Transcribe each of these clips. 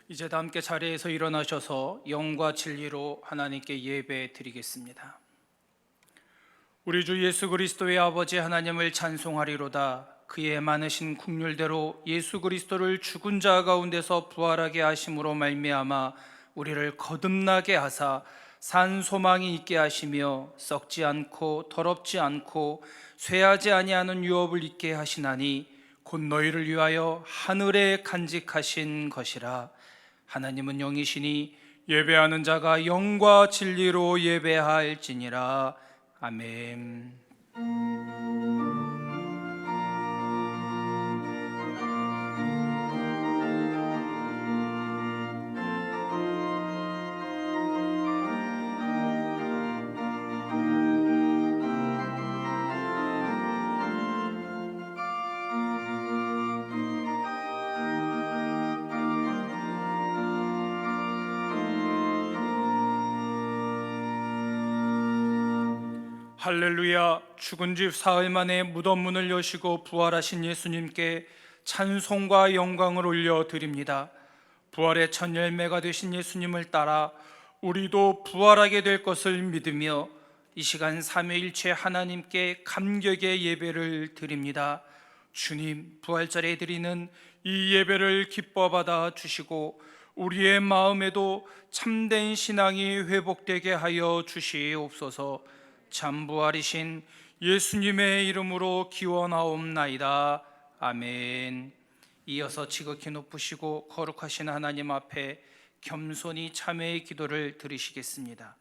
이제 다 함께 자리에서 일어나셔서 영과 진리로 하나님께 예배 드리겠습니다. 우리 주 예수 그리스도의 아버지 하나님을 찬송하리로다. 그의 많으신 긍휼대로 예수 그리스도를 죽은 자 가운데서 부활하게 하심으로 말미암아 우리를 거듭나게 하사 산 소망이 있게 하시며 썩지 않고 더럽지 않고 쇠하지 아니하는 유업을 있게 하시나니 곧 너희를 위하여 하늘에 간직하신 것이라. 하나님은 영이시니 예배하는 자가 영과 진리로 예배할지니라. 아멘. 할렐루야. 죽은 지 사흘 만에 무덤 문을 여시고 부활하신 예수님께 찬송과 영광을 올려드립니다. 부활의 첫 열매가 되신 예수님을 따라 우리도 부활하게 될 것을 믿으며 이 시간 삼위일체 하나님께 감격의 예배를 드립니다. 주님, 부활절에 드리는 이 예배를 기뻐 받아 주시고 우리의 마음에도 참된 신앙이 회복되게 하여 주시옵소서. 참부활이신 예수님의 이름으로 기원하옵나이다. 아멘. 이어서 지극히 높으시고 거룩하신 하나님 앞에 겸손히 참회의 기도를 드리시겠습니다.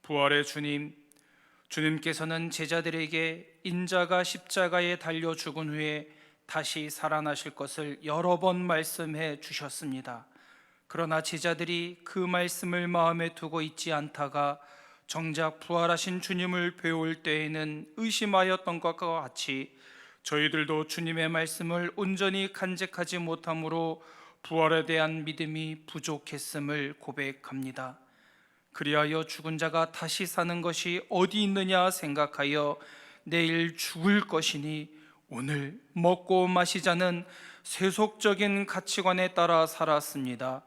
부활의 주님, 주님께서는 제자들에게 인자가 십자가에 달려 죽은 후에 다시 살아나실 것을 여러 번 말씀해 주셨습니다. 그러나 제자들이 그 말씀을 마음에 두고 있지 않다가 정작 부활하신 주님을 배울 때에는 의심하였던 것과 같이 저희들도 주님의 말씀을 온전히 간직하지 못함으로 부활에 대한 믿음이 부족했음을 고백합니다. 그리하여 죽은 자가 다시 사는 것이 어디 있느냐 생각하여 내일 죽을 것이니 오늘 먹고 마시자는 세속적인 가치관에 따라 살았습니다.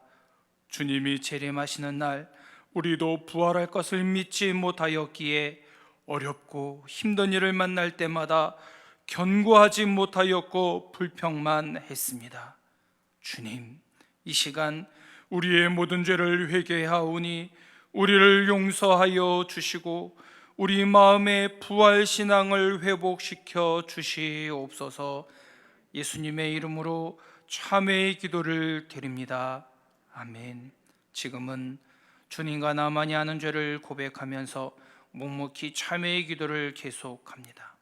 주님이 재림하시는 날 우리도 부활할 것을 믿지 못하였기에 어렵고 힘든 일을 만날 때마다 견고하지 못하였고 불평만 했습니다. 주님, 이 시간 우리의 모든 죄를 회개하오니 우리를 용서하여 주시고 우리 마음의 부활 신앙을 회복시켜 주시옵소서. 예수님의 이름으로 참회의 기도를 드립니다. 아멘. 지금은 주님과 나만이 아는 죄를 고백하면서 묵묵히 참회의 기도를 계속합니다.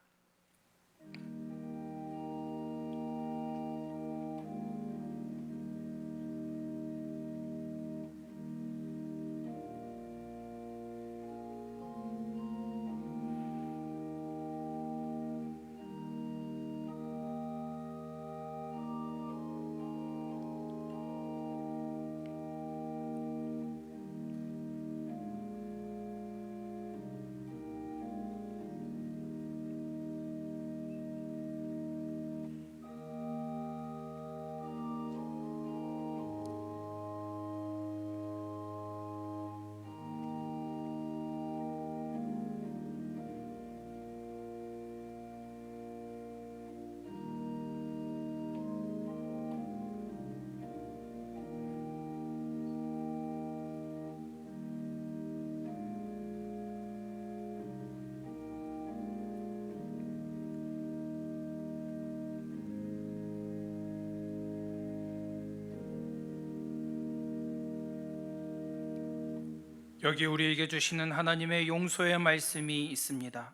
여기 우리에게 주시는 하나님의 용서의 말씀이 있습니다.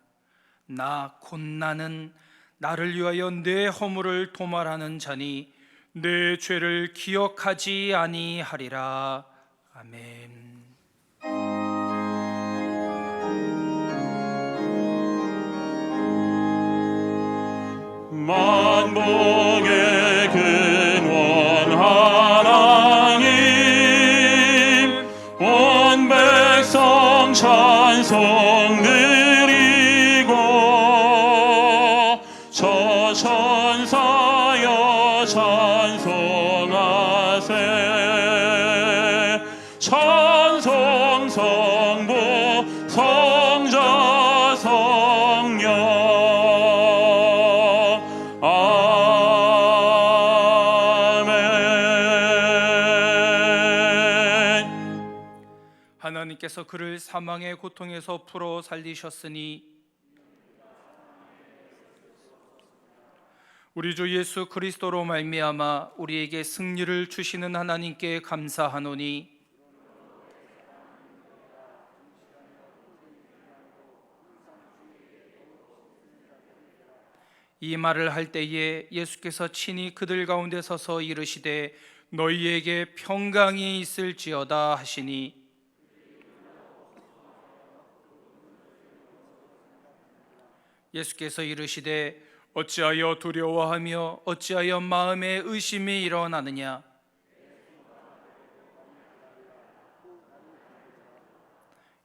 나 곧 나는 나를 위하여 내 허물을 도말하는 자니 내 죄를 기억하지 아니하리라. 아멘. 만복의 근원 하나님, 온 백성 찬송 드리고 저 천사여 찬송하세. 하나님께서 그를 사망의 고통에서 풀어 살리셨으니 우리 주 예수 그리스도로 말미암아 우리에게 승리를 주시는 하나님께 감사하노니 이 말을 할 때에 예수께서 친히 그들 가운데 서서 이르시되 너희에게 평강이 있을지어다 하시니 예수께서 이르시되 어찌하여 두려워하며 어찌하여 마음에 의심이 일어나느냐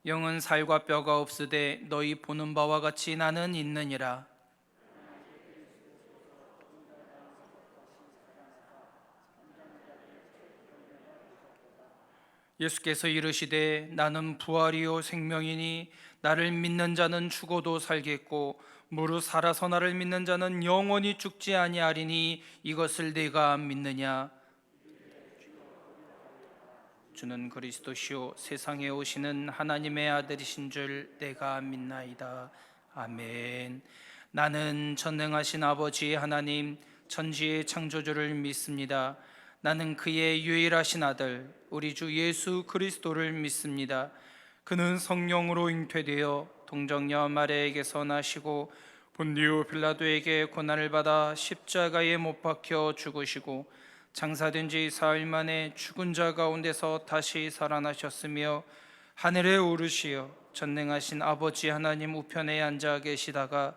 영은 살과 뼈가 없으되 너희 보는 바와 같이 나는 있느니라. 예수께서 이르시되 나는 부활이요 생명이니 나를 믿는 자는 죽어도 살겠고 무릇 살아서 나를 믿는 자는 영원히 죽지 아니하리니 이것을 내가 믿느냐. 주는 그리스도시요 세상에 오시는 하나님의 아들이신 줄 내가 믿나이다. 아멘. 나는 전능하신 아버지 하나님 천지의 창조주를 믿습니다. 나는 그의 유일하신 아들 우리 주 예수 그리스도를 믿습니다. 그는 성령으로 잉태되어 동정녀 마리아에게서 나시고 본디오 빌라도에게 고난을 받아 십자가에 못 박혀 죽으시고 장사된 지 사흘 만에 죽은 자 가운데서 다시 살아나셨으며 하늘에 오르시어 전능하신 아버지 하나님 우편에 앉아 계시다가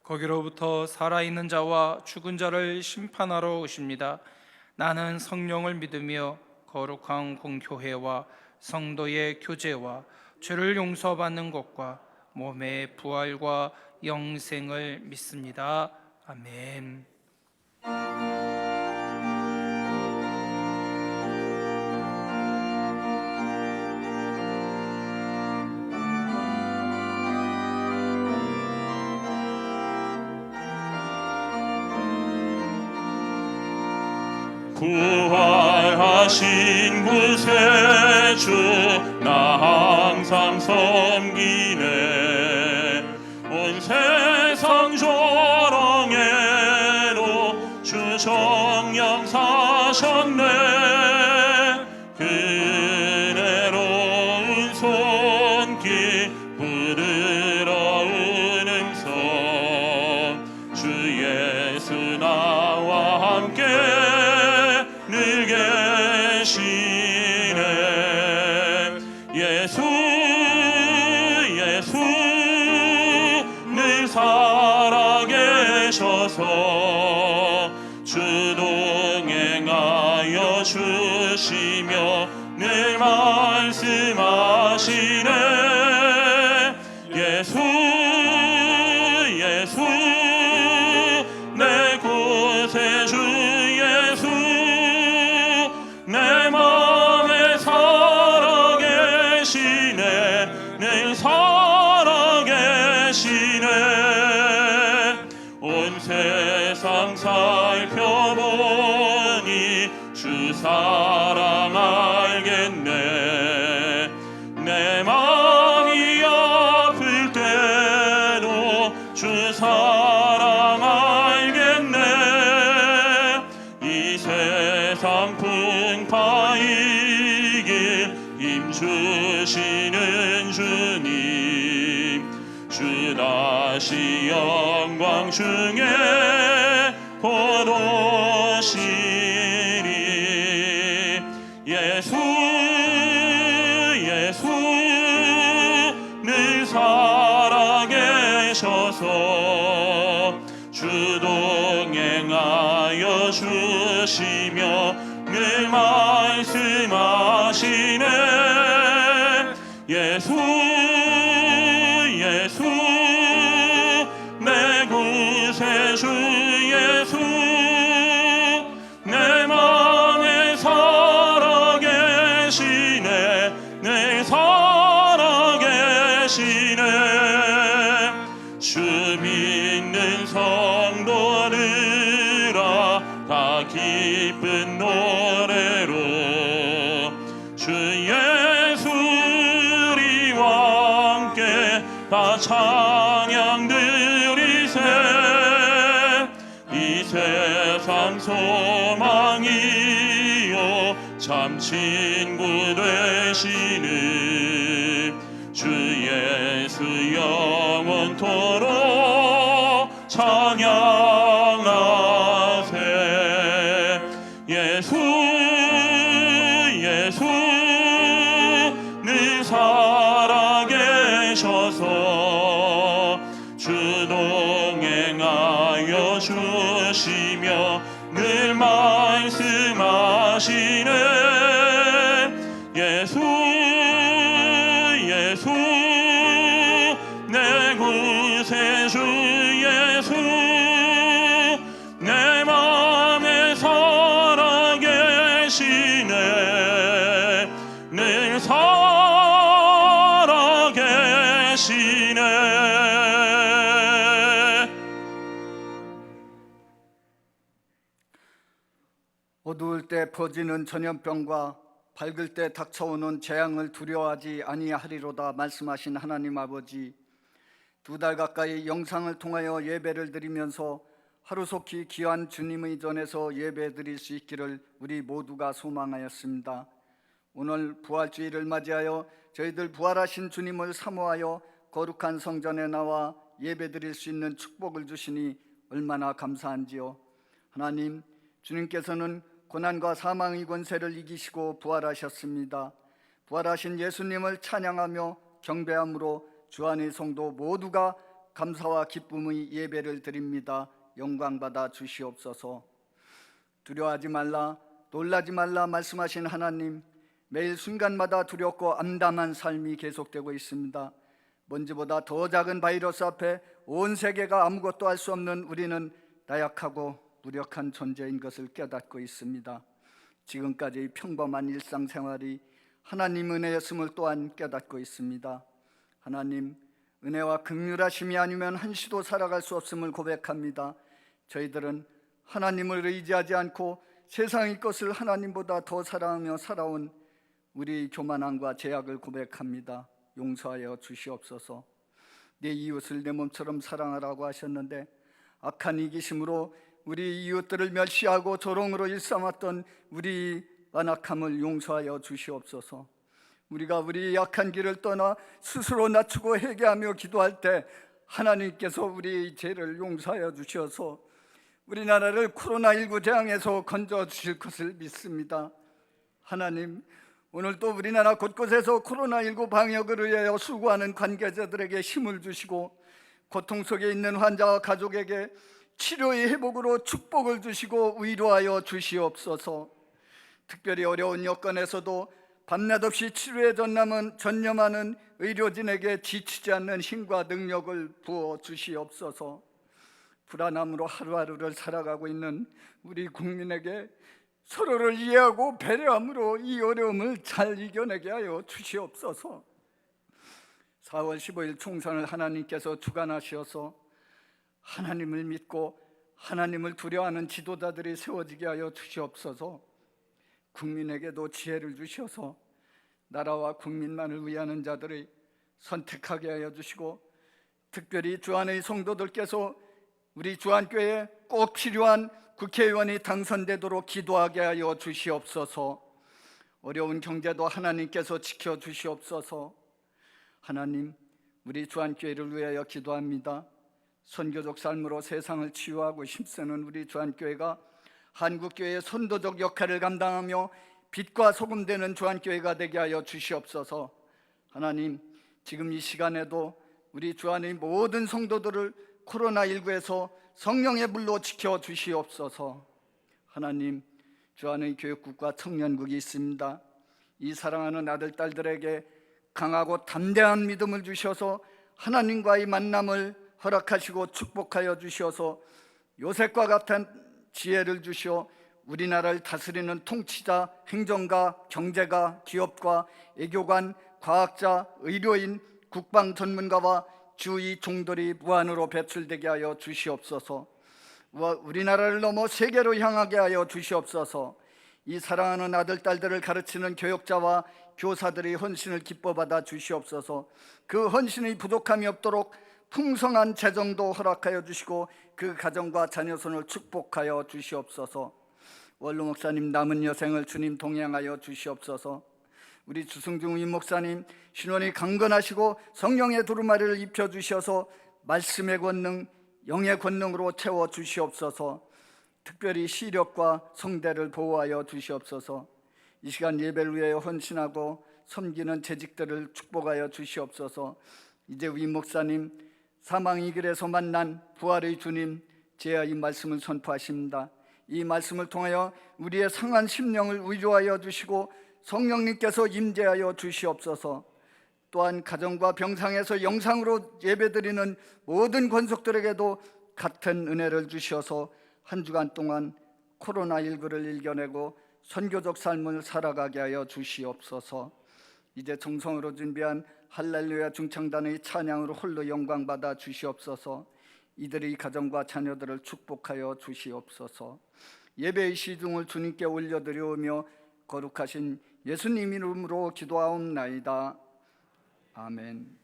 거기로부터 살아있는 자와 죽은 자를 심판하러 오십니다. 나는 성령을 믿으며 거룩한 공교회와 성도의 교제와 죄를 용서받는 것과 몸의 부활과 영생을 믿습니다. 아멘. 부활하신 구세주 나 항상 섬기네. 온 세상 조롱에도 주 정령 사셨네. 그네로운 손길 부드러운 음성 주 예수 나와 함께 늘 계시네. 예수 예수 늘 살아계셔서 주 동행하여 주시며 늘 말씀하시네. 예수 예수 내 구세주 예수 내 맘에 살아계시네. 늘 살아계시네. 온 세상 살펴보니 주 사랑 알겠네. 내 마음이 아플 때도 주 사랑 알겠네. 이 세상 풍파의 길 힘주시는 주님 주 다시 영광 중에 곧 오시리. 예수 예수 늘 살아계셔서 주 동행하여 주시며 늘 말씀하시네. 예수 예수 내 구세주 예수 내 맘에 살아계시네. 늘 살아계시네. 주 믿는 성도들아 다 기쁜 노래로 주 예수를 다 찬양 드리세. 이 세상 소망이요 참 친구 되시는 주 예수 영원토록 찬양하세. 예수 예수 늘 살아계셔서 주 동행하여 주시며 늘 말씀하시네. 예수 예수 내 구세주 예수 내 맘에 살아계시네. 늘 살아계시네. 어두울 때 퍼지는 전염병과 밝을 때 닥쳐오는 재앙을 두려워하지 아니하리로다 말씀하신 하나님 아버지, 2달 가까이 영상을 통하여 예배를 드리면서 하루속히 귀한 주님의 전에서 예배 드릴 수 있기를 우리 모두가 소망하였습니다. 오늘 부활주의를 맞이하여 저희들 부활하신 주님을 사모하여 거룩한 성전에 나와 예배 드릴 수 있는 축복을 주시니 얼마나 감사한지요. 하나님, 주님께서는 고난과 사망의 권세를 이기시고 부활하셨습니다. 부활하신 예수님을 찬양하며 경배함으로 주안의 성도 모두가 감사와 기쁨의 예배를 드립니다. 영광받아 주시옵소서. 두려워하지 말라, 놀라지 말라 말씀하신 하나님, 매일 순간마다 두렵고 암담한 삶이 계속되고 있습니다. 먼지보다 더 작은 바이러스 앞에 온 세계가 아무것도 할 수 없는 우리는 나약하고 무력한 존재인 것을 깨닫고 있습니다. 지금까지 평범한 일상생활이 하나님 은혜였음을 또한 깨닫고 있습니다. 하나님, 은혜와 긍휼하심이 아니면 한시도 살아갈 수 없음을 고백합니다. 저희들은 하나님을 의지하지 않고 세상의 것을 하나님보다 더 사랑하며 살아온 우리 교만함과 죄악을 고백합니다. 용서하여 주시옵소서. 내 이웃을 내 몸처럼 사랑하라고 하셨는데 악한 이기심으로 우리 이웃들을 멸시하고 조롱으로 일삼았던 우리 완악함을 용서하여 주시옵소서. 우리가 우리 약한 길을 떠나 스스로 낮추고 회개하며 기도할 때 하나님께서 우리의 죄를 용서하여 주셔서 우리나라를 코로나19 재앙에서 건져 주실 것을 믿습니다. 하나님, 오늘도 우리나라 곳곳에서 코로나19 방역을 위하여 수고하는 관계자들에게 힘을 주시고 고통 속에 있는 환자와 가족에게 치료의 회복으로 축복을 주시고 위로하여 주시옵소서. 특별히 어려운 여건에서도 밤낮 없이 치료에 전념하는 의료진에게 지치지 않는 힘과 능력을 부어 주시옵소서. 불안함으로 하루하루를 살아가고 있는 우리 국민에게 서로를 이해하고 배려함으로 이 어려움을 잘 이겨내게 하여 주시옵소서. 4월 15일 총선을 하나님께서 주관하셔서 하나님을 믿고 하나님을 두려워하는 지도자들이 세워지게 하여 주시옵소서. 국민에게도 지혜를 주셔서 나라와 국민만을 위하는 자들을 선택하게 하여 주시고, 특별히 주안의 성도들께서 우리 주안교회에 꼭 필요한 국회의원이 당선되도록 기도하게 하여 주시옵소서. 어려운 경제도 하나님께서 지켜주시옵소서. 하나님, 우리 주안교회를 위하여 기도합니다. 선교적 삶으로 세상을 치유하고 힘쓰는 우리 주안교회가 한국교회의 선도적 역할을 감당하며 빛과 소금 되는 주안교회가 되게 하여 주시옵소서. 하나님, 지금 이 시간에도 우리 주안의 모든 성도들을 코로나19에서 성령의 불로 지켜 주시옵소서. 하나님, 주안의 교육국과 청년국이 있습니다. 이 사랑하는 아들, 딸들에게 강하고 담대한 믿음을 주셔서 하나님과의 만남을 허락하시고 축복하여 주셔서 요셉과 같은 지혜를 주시어 우리나라를 다스리는 통치자, 행정가, 경제가, 기업가, 애교관, 과학자, 의료인, 국방 전문가와 주의 종들이 무한으로 배출되게 하여 주시옵소서. 우리나라를 넘어 세계로 향하게 하여 주시옵소서. 이 사랑하는 아들, 딸들을 가르치는 교역자와 교사들의 헌신을 기뻐받아 주시옵소서. 그 헌신의 부족함이 없도록 풍성한 재정도 허락하여 주시고 그 가정과 자녀손을 축복하여 주시옵소서. 원로 목사님 남은 여생을 주님 동행하여 주시옵소서. 우리 주승중 임 목사님 신원이 강건하시고 성령의 두루마리를 입혀 주셔서 말씀의 권능, 영의 권능으로 채워 주시옵소서. 특별히 시력과 성대를 보호하여 주시옵소서. 이 시간 예배를 위하여 헌신하고 섬기는 재직들을 축복하여 주시옵소서. 이제 위 목사님 사망 이 길에서 만난 부활의 주님 제야 이 말씀을 선포하십니다. 이 말씀을 통하여 우리의 상한 심령을 위로하여 주시고 성령님께서 임재하여 주시옵소서. 또한 가정과 병상에서 영상으로 예배드리는 모든 권속들에게도 같은 은혜를 주셔서 한 주간 동안 코로나19를 이겨내고 선교적 삶을 살아가게 하여 주시옵소서. 이제 정성으로 준비한 할렐루야 중창단의 찬양으로 홀로 영광받아 주시옵소서. 이들의 가정과 자녀들을 축복하여 주시옵소서. 예배의 시중을 주님께 올려드리오며 거룩하신 예수님 이름으로 기도하옵나이다. 아멘.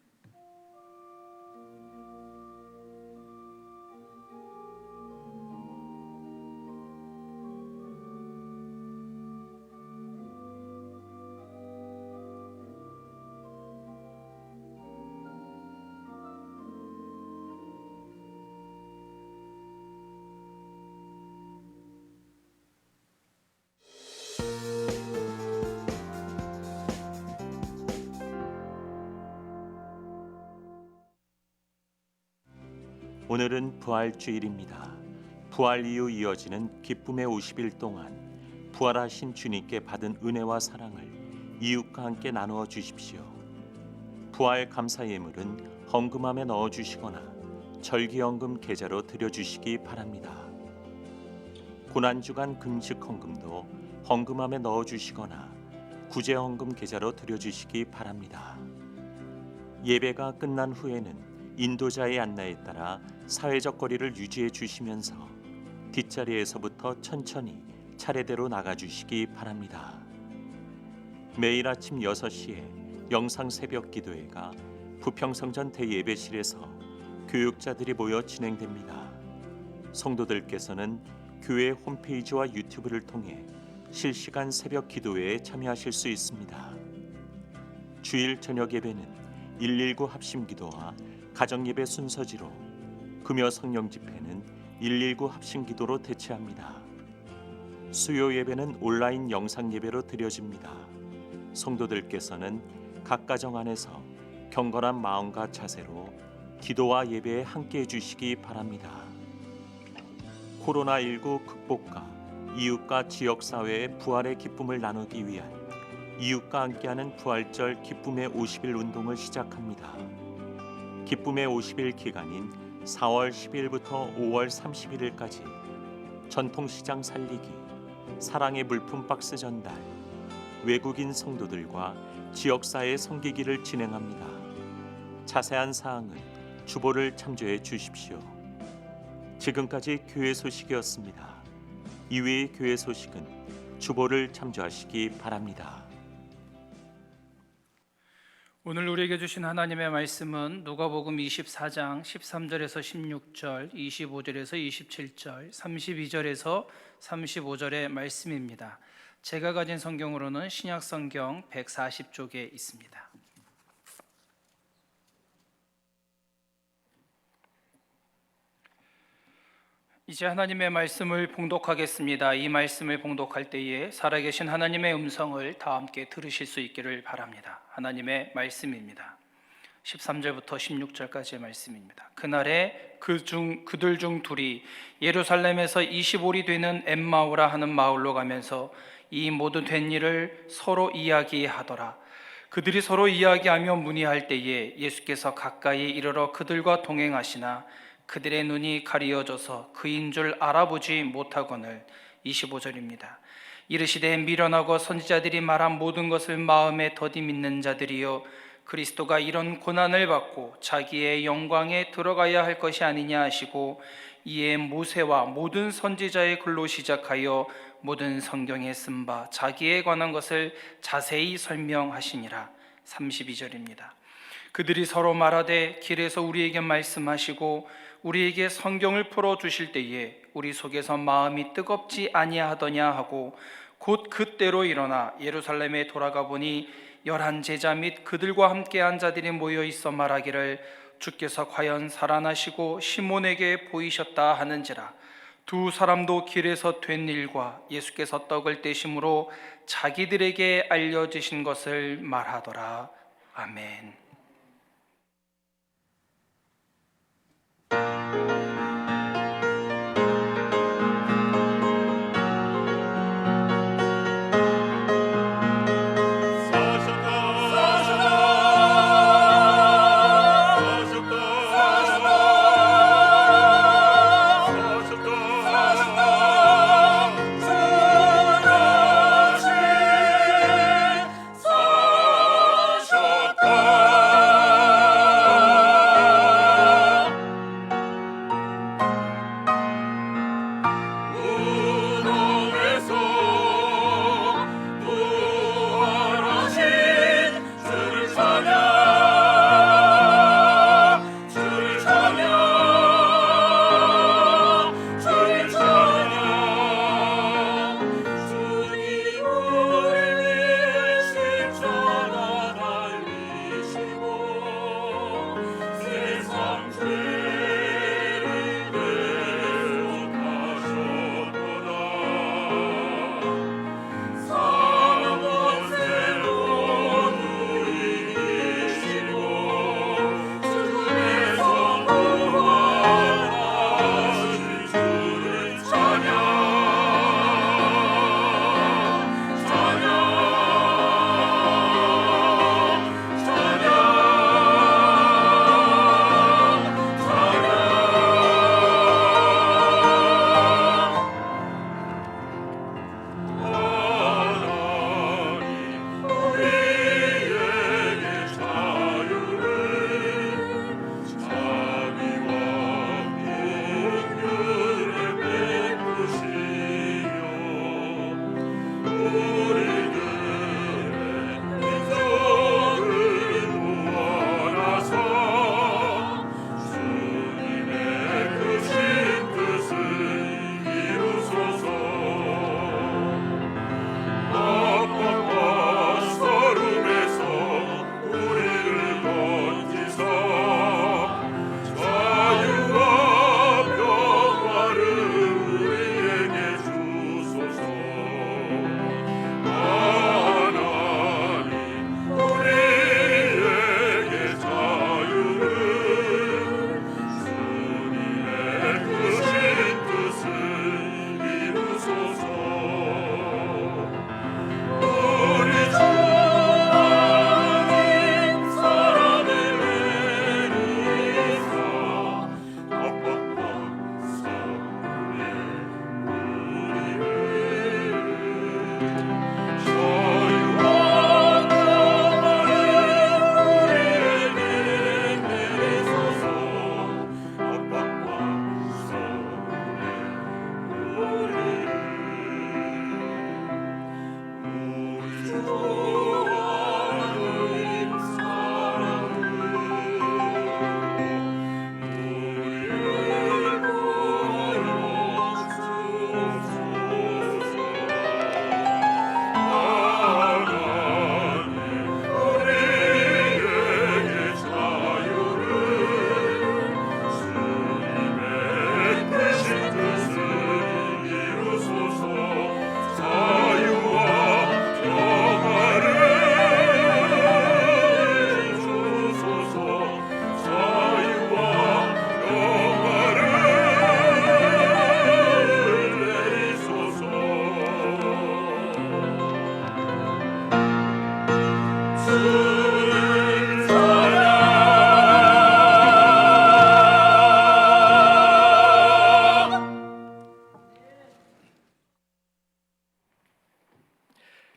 오늘은 부활주일입니다. 부활 이후 이어지는 기쁨의 50일 동안 부활하신 주님께 받은 은혜와 사랑을 이웃과 함께 나누어 주십시오. 부활 감사 예물은 헌금함에 넣어 주시거나 절기연금 계좌로 드려 주시기 바랍니다. 고난주간 금식 헌금도 헌금함에 넣어 주시거나 구제헌금 계좌로 드려 주시기 바랍니다. 예배가 끝난 후에는 인도자의 안내에 따라 사회적 거리를 유지해 주시면서 뒷자리에서부터 천천히 차례대로 나가주시기 바랍니다. 매일 아침 6시에 영상 새벽 기도회가 부평성전 대예배실에서 교육자들이 모여 진행됩니다. 성도들께서는 교회 홈페이지와 유튜브를 통해 실시간 새벽 기도회에 참여하실 수 있습니다. 주일 저녁 예배는 119 합심기도와 가정예배 순서지로 금요 성령 집회는 119 합심기도로 대체합니다. 수요 예배는 온라인 영상 예배로 드려집니다. 성도들께서는 각 가정 안에서 경건한 마음과 자세로 기도와 예배에 함께해 주시기 바랍니다. 코로나19 극복과 이웃과 지역사회의 부활의 기쁨을 나누기 위한 이웃과 함께하는 부활절 기쁨의 50일 운동을 시작합니다. 기쁨의 50일 기간인 4월 10일부터 5월 31일까지 전통시장 살리기, 사랑의 물품 박스 전달, 외국인 성도들과 지역사회 섬기기를 진행합니다. 자세한 사항은 주보를 참조해 주십시오. 지금까지 교회 소식이었습니다. 이외의 교회 소식은 주보를 참조하시기 바랍니다. 오늘 우리에게 주신 하나님의 말씀은 누가복음 24장 13절에서 16절, 25절에서 27절, 32절에서 35절의 말씀입니다. 제가 가진 성경으로는 신약성경 140쪽에 있습니다. 이제 하나님의 말씀을 봉독하겠습니다. 이 말씀을 봉독할 때에 살아계신 하나님의 음성을 다 함께 들으실 수 있기를 바랍니다. 하나님의 말씀입니다. 13절부터 16절까지의 말씀입니다. 그날에 그들 중 둘이 예루살렘에서 25리 되는 엠마오라 하는 마을로 가면서 이 모두 된 일을 서로 이야기하더라. 그들이 서로 이야기하며 문의할 때에 예수께서 가까이 이르러 그들과 동행하시나 그들의 눈이 가리어져서 그인 줄 알아보지 못하거늘. 25절입니다. 이르시되 미련하고 선지자들이 말한 모든 것을 마음에 더디 믿는 자들이여, 그리스도가 이런 고난을 받고 자기의 영광에 들어가야 할 것이 아니냐 하시고, 이에 모세와 모든 선지자의 글로 시작하여 모든 성경에 쓴 바 자기에 관한 것을 자세히 설명하시니라. 32절입니다. 그들이 서로 말하되 길에서 우리에게 말씀하시고 우리에게 성경을 풀어주실 때에 우리 속에서 마음이 뜨겁지 아니하더냐 하고 곧 그때로 일어나 예루살렘에 돌아가 보니 11 제자 및 그들과 함께한 자들이 모여 있어 말하기를 주께서 과연 살아나시고 시몬에게 보이셨다 하는지라. 두 사람도 길에서 된 일과 예수께서 떡을 떼심으로 자기들에게 알려주신 것을 말하더라. 아멘.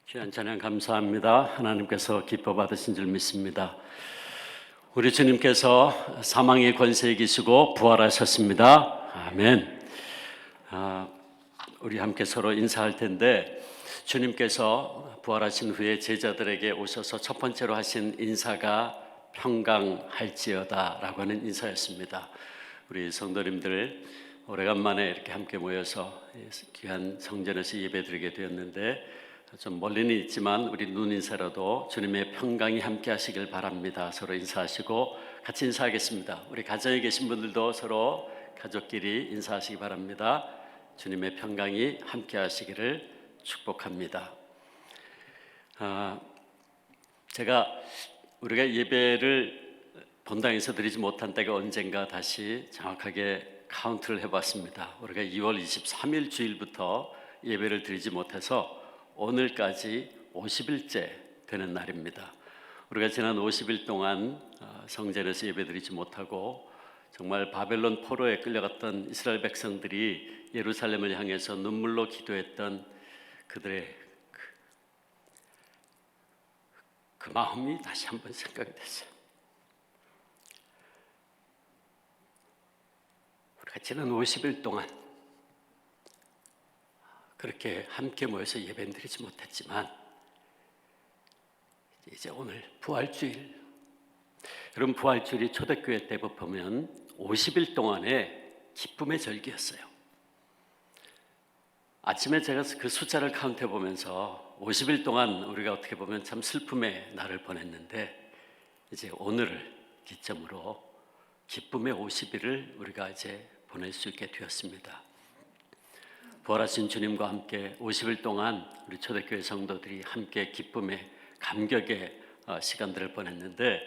귀한 찬양 감사합니다. 하나님께서 기뻐 받으신 줄 믿습니다. 우리 주님께서 사망의 권세에 계시고 부활하셨습니다. 아멘. 우리 함께 서로 인사할 텐데 주님께서 부활하신 후에 제자들에게 오셔서 첫 번째로 하신 인사가 평강할지어다 라고 하는 인사였습니다. 우리 성도님들 오래간만에 이렇게 함께 모여서 귀한 성전에서 예배드리게 되었는데 좀 멀리는 있지만 우리 눈 인사라도 주님의 평강이 함께 하시길 바랍니다. 서로 인사하시고 같이 인사하겠습니다. 우리 가정에 계신 분들도 서로 가족끼리 인사하시기 바랍니다. 주님의 평강이 함께 하시기를 축복합니다. 우리가 예배를 본당에서 드리지 못한 때가 언젠가 다시 정확하게 카운트를 해봤습니다. 우리가 2월 23일 주일부터 예배를 드리지 못해서 오늘까지 50일째 되는 날입니다. 우리가 지난 50일 동안 성전에서 예배 드리지 못하고 정말 바벨론 포로에 끌려갔던 이스라엘 백성들이 예루살렘을 향해서 눈물로 기도했던 그들의 그 마음이 다시 한번 생각이 됐어요. 우리가 지난 50일 동안 그렇게 함께 모여서 예배 드리지 못했지만 이제 오늘 부활주일, 여러분 부활주일이 초대교회 때 보면 50일 동안의 기쁨의 절기였어요. 아침에 제가 그 숫자를 카운트해 보면서 50일 동안 우리가 어떻게 보면 참 슬픔의 날을 보냈는데 이제 오늘을 기점으로 기쁨의 50일을 우리가 이제 보낼 수 있게 되었습니다. 부활하신 주님과 함께 50일 동안 우리 초대교회 성도들이 함께 기쁨의 감격의 시간들을 보냈는데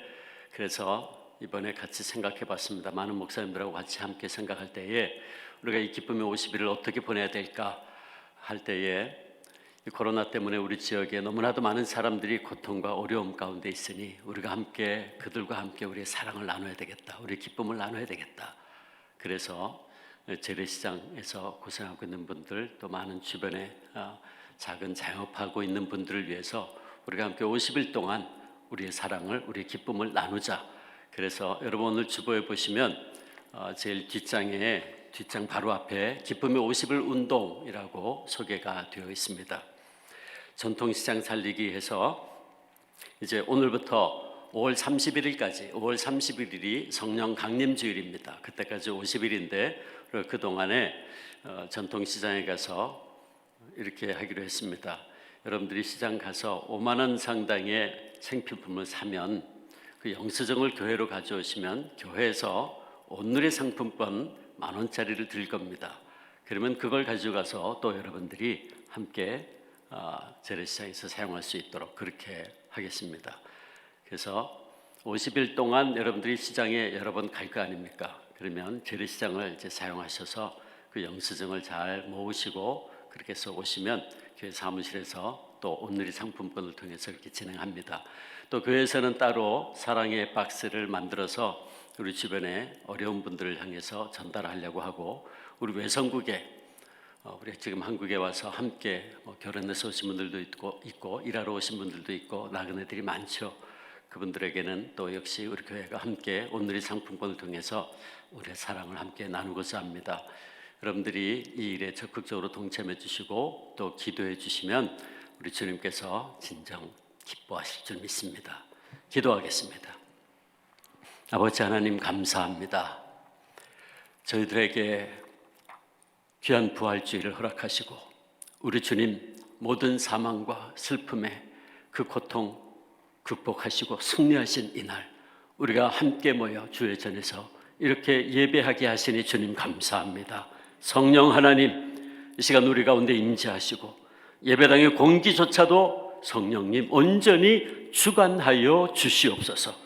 그래서 이번에 같이 생각해 봤습니다. 많은 목사님들하고 같이 함께 생각할 때에 우리가 이 기쁨의 50일을 어떻게 보내야 될까 할 때에 이 코로나 때문에 우리 지역에 너무나도 많은 사람들이 고통과 어려움 가운데 있으니 우리가 함께 그들과 함께 우리의 사랑을 나눠야 되겠다. 우리의 기쁨을 나눠야 되겠다. 그래서 재래시장에서 고생하고 있는 분들 또 많은 주변에 작은 자영업하고 있는 분들을 위해서 우리가 함께 50일 동안 우리의 사랑을 우리의 기쁨을 나누자. 그래서 여러분 오늘 주보에 보시면 제일 뒷장 바로 앞에 기쁨의 50일 운동이라고 소개가 되어 있습니다. 전통시장 살리기 해서 이제 오늘부터 5월 31일이 성령 강림주일입니다. 그때까지 50일인데 그동안에 전통시장에 가서 이렇게 하기로 했습니다. 여러분들이 시장 가서 5만 원 상당의 생필품을 사면 그 영수증을 교회로 가져오시면 교회에서 온누리 상품권 10,000원짜리를 드릴 겁니다. 그러면 그걸 가지고 가서 또 여러분들이 함께 재래시장에서 사용할 수 있도록 그렇게 하겠습니다. 그래서 50일 동안 여러분들이 시장에 여러 번 갈 거 아닙니까? 그러면 재래시장을 이제 사용하셔서 그 영수증을 잘 모으시고 그렇게 해서 오시면 교회 사무실에서 또 온누리 상품권을 통해서 이렇게 진행합니다. 또 교회에서는 따로 사랑의 박스를 만들어서 우리 주변에 어려운 분들을 향해서 전달하려고 하고 우리 외성국에 우리 지금 한국에 와서 함께 결혼해서 오신 분들도 있고 일하러 오신 분들도 있고 나그네들이 많죠. 그분들에게는 또 역시 우리 교회가 함께 온누리 상품권을 통해서 우리의 사랑을 함께 나누고자 합니다. 여러분들이 이 일에 적극적으로 동참해 주시고 또 기도해 주시면 우리 주님께서 진정 기뻐하실 줄 믿습니다. 기도하겠습니다. 아버지 하나님 감사합니다. 저희들에게 귀한 부활주의를 허락하시고 우리 주님 모든 사망과 슬픔의 그 고통 극복하시고 승리하신 이날 우리가 함께 모여 주의 전에서 이렇게 예배하게 하시니 주님 감사합니다. 성령 하나님 이 시간 우리 가운데 임재하시고 예배당의 공기조차도 성령님 온전히 주관하여 주시옵소서.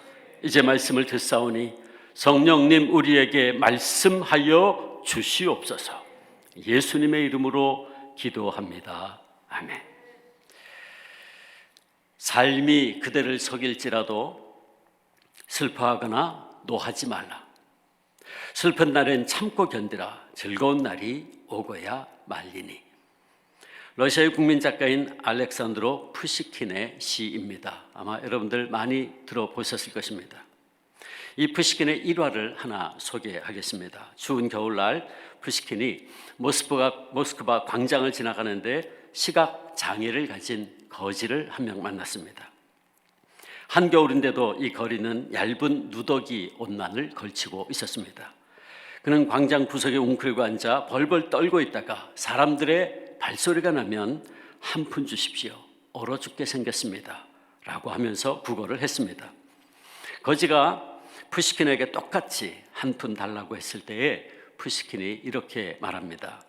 이제 말씀을 듣사오니 성령님 우리에게 말씀하여 주시옵소서. 예수님의 이름으로 기도합니다. 아멘. 삶이 그대를 속일지라도 슬퍼하거나 노하지 말라. 슬픈 날엔 참고 견디라. 즐거운 날이 오고야 말리니. 러시아의 국민 작가인 알렉산드로 푸시킨의 시입니다. 아마 여러분들 많이 들어보셨을 것입니다. 이 푸시킨의 일화를 하나 소개하겠습니다. 추운 겨울날 푸시킨이 모스크바 광장을 지나가는데 시각 장애를 가진 거지를 한 명 만났습니다. 한겨울인데도 이 거리는 얇은 누더기 옷만을 걸치고 있었습니다. 그는 광장 구석에 웅크리고 앉아 벌벌 떨고 있다가 사람들의 발소리가 나면 한 푼 주십시오. 얼어 죽게 생겼습니다. 라고 하면서 구걸을 했습니다. 거지가 푸시킨에게 똑같이 한 푼 달라고 했을 때에 푸시킨이 이렇게 말합니다.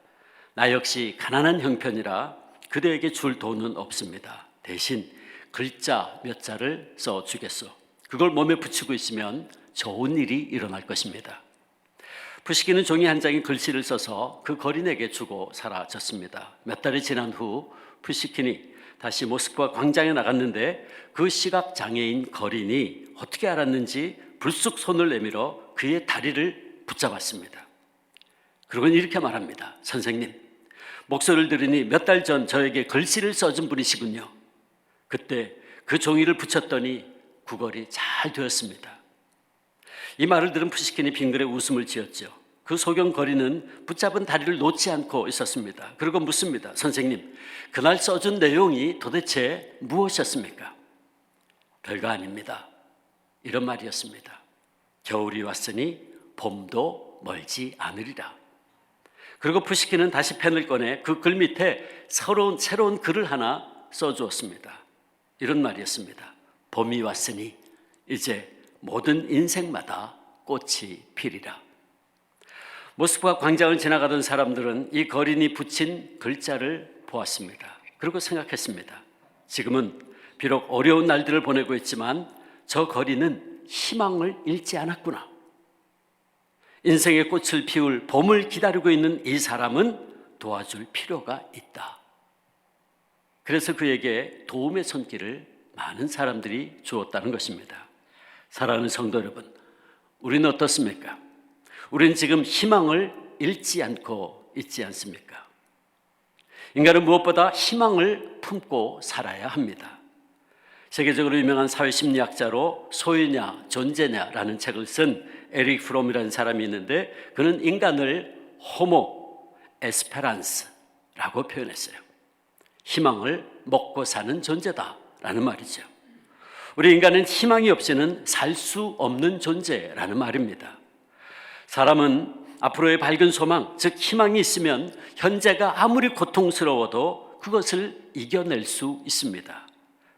나 역시 가난한 형편이라 그대에게 줄 돈은 없습니다. 대신 글자 몇 자를 써주겠소. 그걸 몸에 붙이고 있으면 좋은 일이 일어날 것입니다. 푸시킨은 종이 한 장에 글씨를 써서 그 거린에게 주고 사라졌습니다. 몇 달이 지난 후 푸시킨이 다시 모스크바 광장에 나갔는데 그 시각장애인 거린이 어떻게 알았는지 불쑥 손을 내밀어 그의 다리를 붙잡았습니다. 그러곤 이렇게 말합니다. 선생님, 목소리를 들으니 몇 달 전 저에게 글씨를 써준 분이시군요. 그때 그 종이를 붙였더니 구걸이 잘 되었습니다. 이 말을 들은 푸시킨이 빙그레 웃음을 지었죠. 그 소경 거리는 붙잡은 다리를 놓지 않고 있었습니다. 그리고 묻습니다. 선생님, 그날 써준 내용이 도대체 무엇이었습니까? 별거 아닙니다. 이런 말이었습니다. 겨울이 왔으니 봄도 멀지 않으리라. 그리고 푸시킨은 다시 펜을 꺼내 그 글 밑에 새로운 글을 하나 써주었습니다. 이런 말이었습니다. 봄이 왔으니 이제 모든 인생마다 꽃이 피리라. 모스크바 광장을 지나가던 사람들은 이 거린이 붙인 글자를 보았습니다. 그리고 생각했습니다. 지금은 비록 어려운 날들을 보내고 있지만 저 거린은 희망을 잃지 않았구나. 인생의 꽃을 피울 봄을 기다리고 있는 이 사람은 도와줄 필요가 있다. 그래서 그에게 도움의 손길을 많은 사람들이 주었다는 것입니다. 사랑하는 성도 여러분, 우리는 어떻습니까? 우리는 지금 희망을 잃지 않고 있지 않습니까? 인간은 무엇보다 희망을 품고 살아야 합니다. 세계적으로 유명한 사회심리학자로 소유냐 존재냐라는 책을 쓴 에릭 프롬이라는 사람이 있는데 그는 인간을 호모 에스페란스라고 표현했어요. 희망을 먹고 사는 존재다라는 말이죠. 우리 인간은 희망이 없이는 살 수 없는 존재라는 말입니다. 사람은 앞으로의 밝은 소망, 즉 희망이 있으면 현재가 아무리 고통스러워도 그것을 이겨낼 수 있습니다.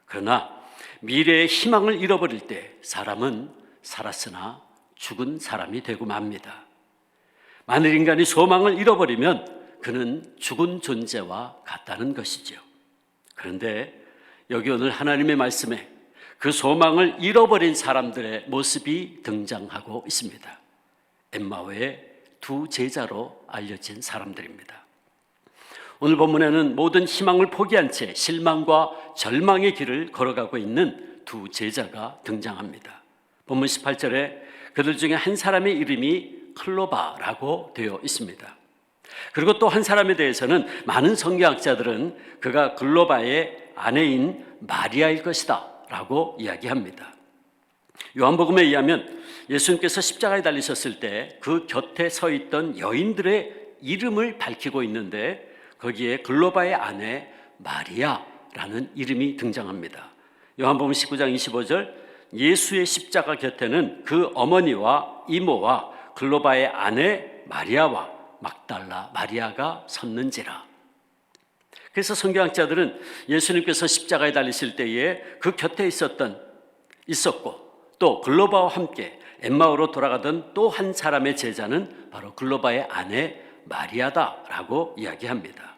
그러나 미래의 희망을 잃어버릴 때 사람은 살았으나 죽은 사람이 되고 맙니다. 만일 인간이 소망을 잃어버리면 그는 죽은 존재와 같다는 것이죠. 그런데 여기 오늘 하나님의 말씀에 그 소망을 잃어버린 사람들의 모습이 등장하고 있습니다. 엠마오의 두 제자로 알려진 사람들입니다. 오늘 본문에는 모든 희망을 포기한 채 실망과 절망의 길을 걸어가고 있는 두 제자가 등장합니다. 본문 18절에 그들 중에 한 사람의 이름이 클로바라고 되어 있습니다. 그리고 또 한 사람에 대해서는 많은 성경학자들은 그가 클로바의 아내인 마리아일 것이다 라고 이야기합니다. 요한복음에 의하면 예수님께서 십자가에 달리셨을 때 그 곁에 서 있던 여인들의 이름을 밝히고 있는데 거기에 글로바의 아내 마리아라는 이름이 등장합니다. 요한복음 19장 25절 예수의 십자가 곁에는 그 어머니와 이모와 글로바의 아내 마리아와 막달라 마리아가 섰는지라. 그래서 성경학자들은 예수님께서 십자가에 달리실 때에 그 곁에 있었고 또 글로바와 함께 엠마오로 돌아가던 또 한 사람의 제자는 바로 글로바의 아내 마리아다라고 이야기합니다.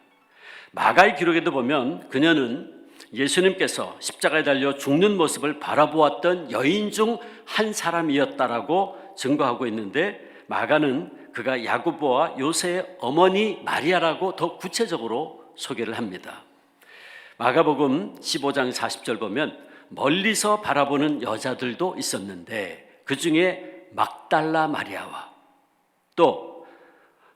마가의 기록에도 보면 그녀는 예수님께서 십자가에 달려 죽는 모습을 바라보았던 여인 중 한 사람이었다라고 증거하고 있는데 마가는 그가 야고보와 요새의 어머니 마리아라고 더 구체적으로 소개를 합니다. 마가복음 15장 40절 보면 멀리서 바라보는 여자들도 있었는데 그 중에 막달라 마리아와 또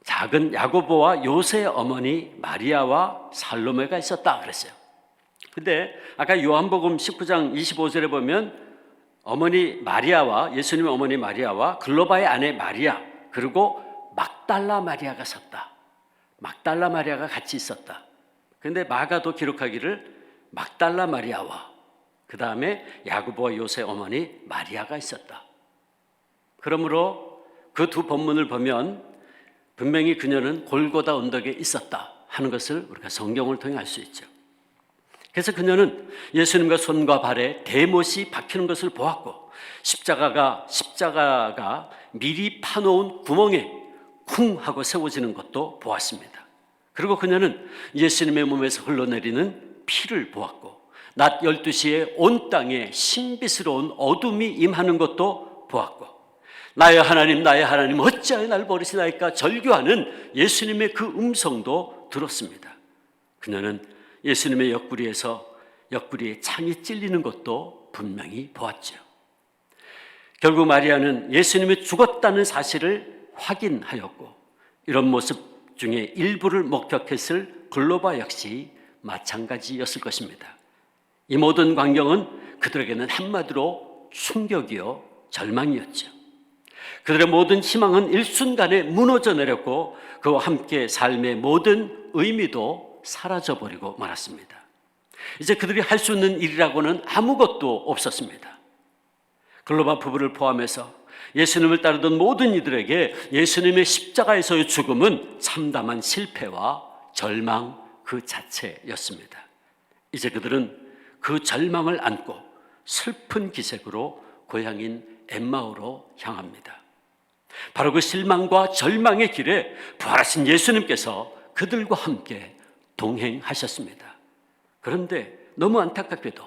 작은 야고보와 요새의 어머니 마리아와 살로메가 있었다 그랬어요. 근데 아까 요한복음 19장 25절에 보면 어머니 마리아와 예수님의 어머니 마리아와 글로바의 아내 마리아 그리고 막달라 마리아가 섰다. 막달라 마리아가 같이 있었다. 그런데 마가도 기록하기를 막달라 마리아와 그 다음에 야고보와 요새 어머니 마리아가 있었다. 그러므로 그 두 본문을 보면 분명히 그녀는 골고다 언덕에 있었다 하는 것을 우리가 성경을 통해 알 수 있죠. 그래서 그녀는 예수님과 손과 발에 대못이 박히는 것을 보았고 십자가가 미리 파놓은 구멍에 쿵 하고 세워지는 것도 보았습니다. 그리고 그녀는 예수님의 몸에서 흘러내리는 피를 보았고 낮 12시에 온 땅에 신비스러운 어둠이 임하는 것도 보았고 나의 하나님 어찌하여 날 버리시나이까 절규하는 예수님의 그 음성도 들었습니다. 그녀는 예수님의 옆구리에 창이 찔리는 것도 분명히 보았죠. 결국 마리아는 예수님이 죽었다는 사실을 확인하였고 이런 모습 중에 일부를 목격했을 글로바 역시 마찬가지였을 것입니다. 이 모든 광경은 그들에게는 한마디로 충격이요 절망이었죠. 그들의 모든 희망은 일순간에 무너져 내렸고 그와 함께 삶의 모든 의미도 사라져버리고 말았습니다. 이제 그들이 할 수 있는 일이라고는 아무것도 없었습니다. 글로바 부부를 포함해서 예수님을 따르던 모든 이들에게 예수님의 십자가에서의 죽음은 참담한 실패와 절망 그 자체였습니다. 이제 그들은 그 절망을 안고 슬픈 기색으로 고향인 엠마오로 향합니다. 바로 그 실망과 절망의 길에 부활하신 예수님께서 그들과 함께 동행하셨습니다. 그런데 너무 안타깝게도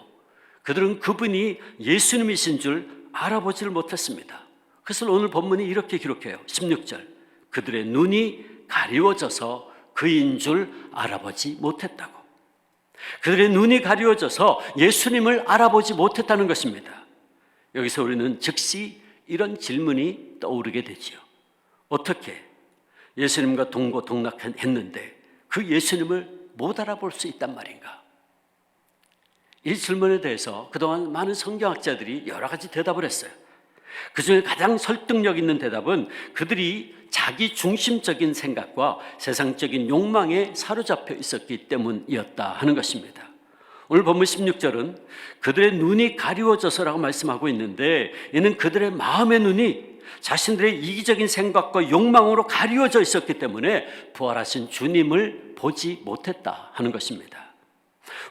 그들은 그분이 예수님이신 줄 알아보지를 못했습니다. 그래서 오늘 본문이 이렇게 기록해요. 16절 그들의 눈이 가리워져서 그인 줄 알아보지 못했다고. 그들의 눈이 가리워져서 예수님을 알아보지 못했다는 것입니다. 여기서 우리는 즉시 이런 질문이 떠오르게 되지요. 어떻게 예수님과 동고동락했는데 그 예수님을 못 알아볼 수 있단 말인가? 이 질문에 대해서 그동안 많은 성경학자들이 여러 가지 대답을 했어요. 그중에 가장 설득력 있는 대답은 그들이 자기 중심적인 생각과 세상적인 욕망에 사로잡혀 있었기 때문이었다 하는 것입니다. 오늘 본문 16절은 그들의 눈이 가리워져서라고 말씀하고 있는데 이는 그들의 마음의 눈이 자신들의 이기적인 생각과 욕망으로 가리워져 있었기 때문에 부활하신 주님을 보지 못했다 하는 것입니다.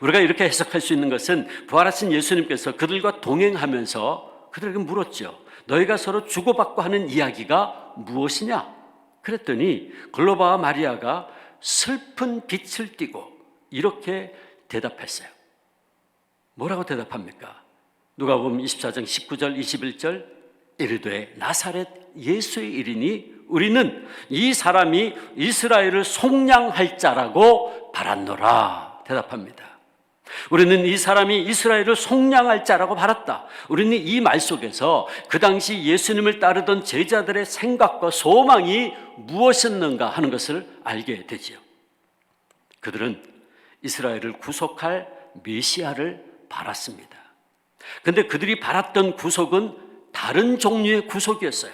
우리가 이렇게 해석할 수 있는 것은 부활하신 예수님께서 그들과 동행하면서 그들에게 물었죠. 너희가 서로 주고받고 하는 이야기가 무엇이냐? 그랬더니 글로바와 마리아가 슬픈 빛을 띠고 이렇게 대답했어요. 뭐라고 대답합니까? 누가복음 24장 19절 21절 이르되 나사렛 예수의 이르니 우리는 이 사람이 이스라엘을 속량할 자라고 바랐노라 대답합니다. 우리는 이 사람이 이스라엘을 속량할 자라고 바랐다. 우리는 이 말 속에서 그 당시 예수님을 따르던 제자들의 생각과 소망이 무엇이었는가 하는 것을 알게 되지요. 그들은 이스라엘을 구속할 메시아를 바랐습니다. 그런데 그들이 바랐던 구속은 다른 종류의 구속이었어요.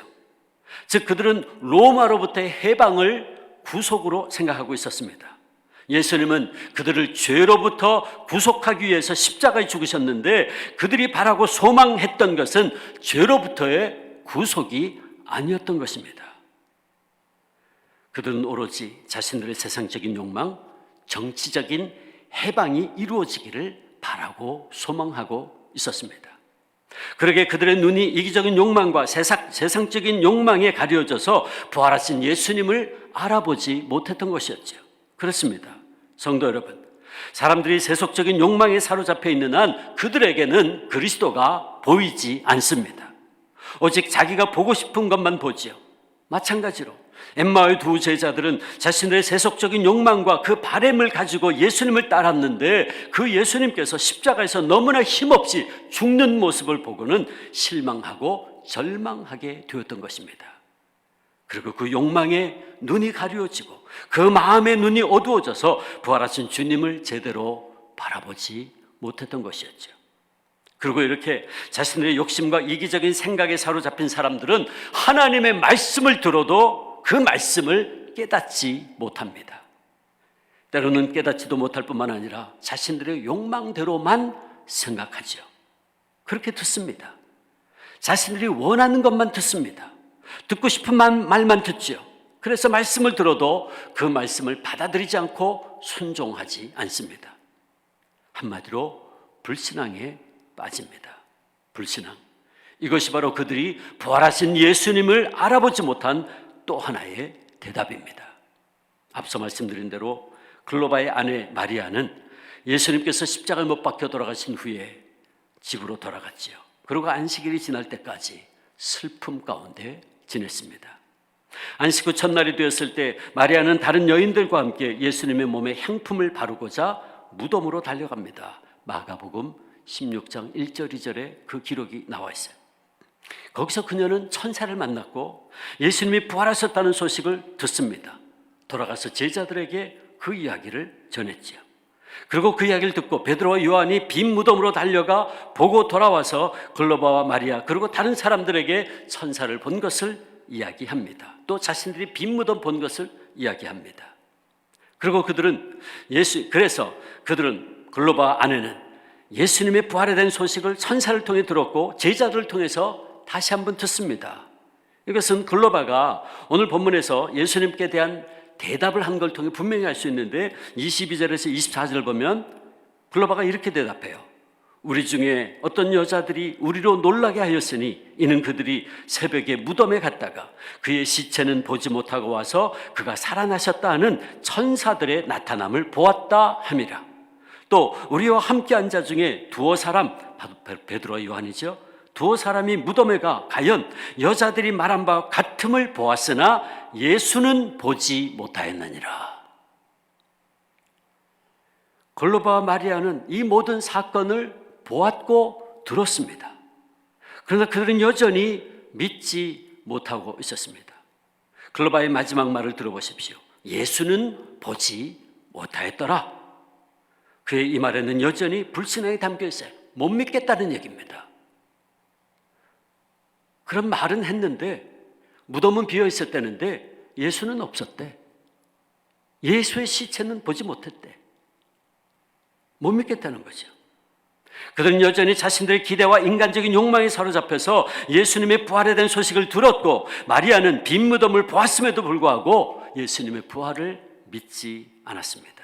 즉 그들은 로마로부터의 해방을 구속으로 생각하고 있었습니다. 예수님은 그들을 죄로부터 구속하기 위해서 십자가에 죽으셨는데 그들이 바라고 소망했던 것은 죄로부터의 구속이 아니었던 것입니다. 그들은 오로지 자신들의 세상적인 욕망, 정치적인 해방이 이루어지기를 바라고 소망하고 있었습니다. 그러게 그들의 눈이 이기적인 욕망과 세상적인 욕망에 가려져서 부활하신 예수님을 알아보지 못했던 것이었죠. 그렇습니다. 성도 여러분, 사람들이 세속적인 욕망에 사로잡혀 있는 한 그들에게는 그리스도가 보이지 않습니다. 오직 자기가 보고 싶은 것만 보지요. 마찬가지로 엠마오의 두 제자들은 자신들의 세속적인 욕망과 그 바램을 가지고 예수님을 따랐는데 그 예수님께서 십자가에서 너무나 힘없이 죽는 모습을 보고는 실망하고 절망하게 되었던 것입니다. 그리고 그 욕망에 눈이 가려지고 그 마음의 눈이 어두워져서 부활하신 주님을 제대로 바라보지 못했던 것이었죠. 그리고 이렇게 자신들의 욕심과 이기적인 생각에 사로잡힌 사람들은 하나님의 말씀을 들어도 그 말씀을 깨닫지 못합니다. 때로는 깨닫지도 못할 뿐만 아니라 자신들의 욕망대로만 생각하죠. 그렇게 듣습니다. 자신들이 원하는 것만 듣습니다. 듣고 싶은 말만 듣죠. 그래서 말씀을 들어도 그 말씀을 받아들이지 않고 순종하지 않습니다. 한마디로 불신앙에 빠집니다. 불신앙. 이것이 바로 그들이 부활하신 예수님을 알아보지 못한 또 하나의 대답입니다. 앞서 말씀드린 대로 글로바의 아내 마리아는 예수님께서 십자가에 못 박혀 돌아가신 후에 집으로 돌아갔지요. 그리고 안식일이 지날 때까지 슬픔 가운데 지냈습니다. 안식 후 첫날이 되었을 때 마리아는 다른 여인들과 함께 예수님의 몸에 향품을 바르고자 무덤으로 달려갑니다. 마가복음 16장 1절 2절에 그 기록이 나와 있어요. 거기서 그녀는 천사를 만났고 예수님이 부활하셨다는 소식을 듣습니다. 돌아가서 제자들에게 그 이야기를 전했지요. 그리고 그 이야기를 듣고 베드로와 요한이 빈 무덤으로 달려가 보고 돌아와서 글로바와 마리아 그리고 다른 사람들에게 천사를 본 것을 이야기합니다. 또 자신들이 빈 무덤 본 것을 이야기합니다. 그리고 그래서 그들은 글로바 아내는 예수님의 부활에 대한 소식을 천사를 통해 들었고 제자들을 통해서 다시 한번 듣습니다. 이것은 글로바가 오늘 본문에서 예수님께 대한 대답을 한 걸 통해 분명히 알 수 있는데 22절에서 24절을 보면 글로바가 이렇게 대답해요. 우리 중에 어떤 여자들이 우리로 놀라게 하였으니 이는 그들이 새벽에 무덤에 갔다가 그의 시체는 보지 못하고 와서 그가 살아나셨다 하는 천사들의 나타남을 보았다 함이라. 또 우리와 함께 한 자 중에 두어 사람, 베드로와 요한이죠. 두어 사람이 무덤에 가 과연 여자들이 말한 바와 같음을 보았으나 예수는 보지 못하였느니라. 글로바와 마리아는 이 모든 사건을 보았고 들었습니다. 그러나 그들은 여전히 믿지 못하고 있었습니다. 글로바의 마지막 말을 들어보십시오. 예수는 보지 못하였더라. 그의 이 말에는 여전히 불신앙이 담겨 있어요. 못 믿겠다는 얘기입니다. 그런 말은 했는데 무덤은 비어 있었다는데 예수는 없었대. 예수의 시체는 보지 못했대. 못 믿겠다는 거죠. 그들은 여전히 자신들의 기대와 인간적인 욕망에 사로잡혀서 예수님의 부활에 대한 소식을 들었고 마리아는 빈 무덤을 보았음에도 불구하고 예수님의 부활을 믿지 않았습니다.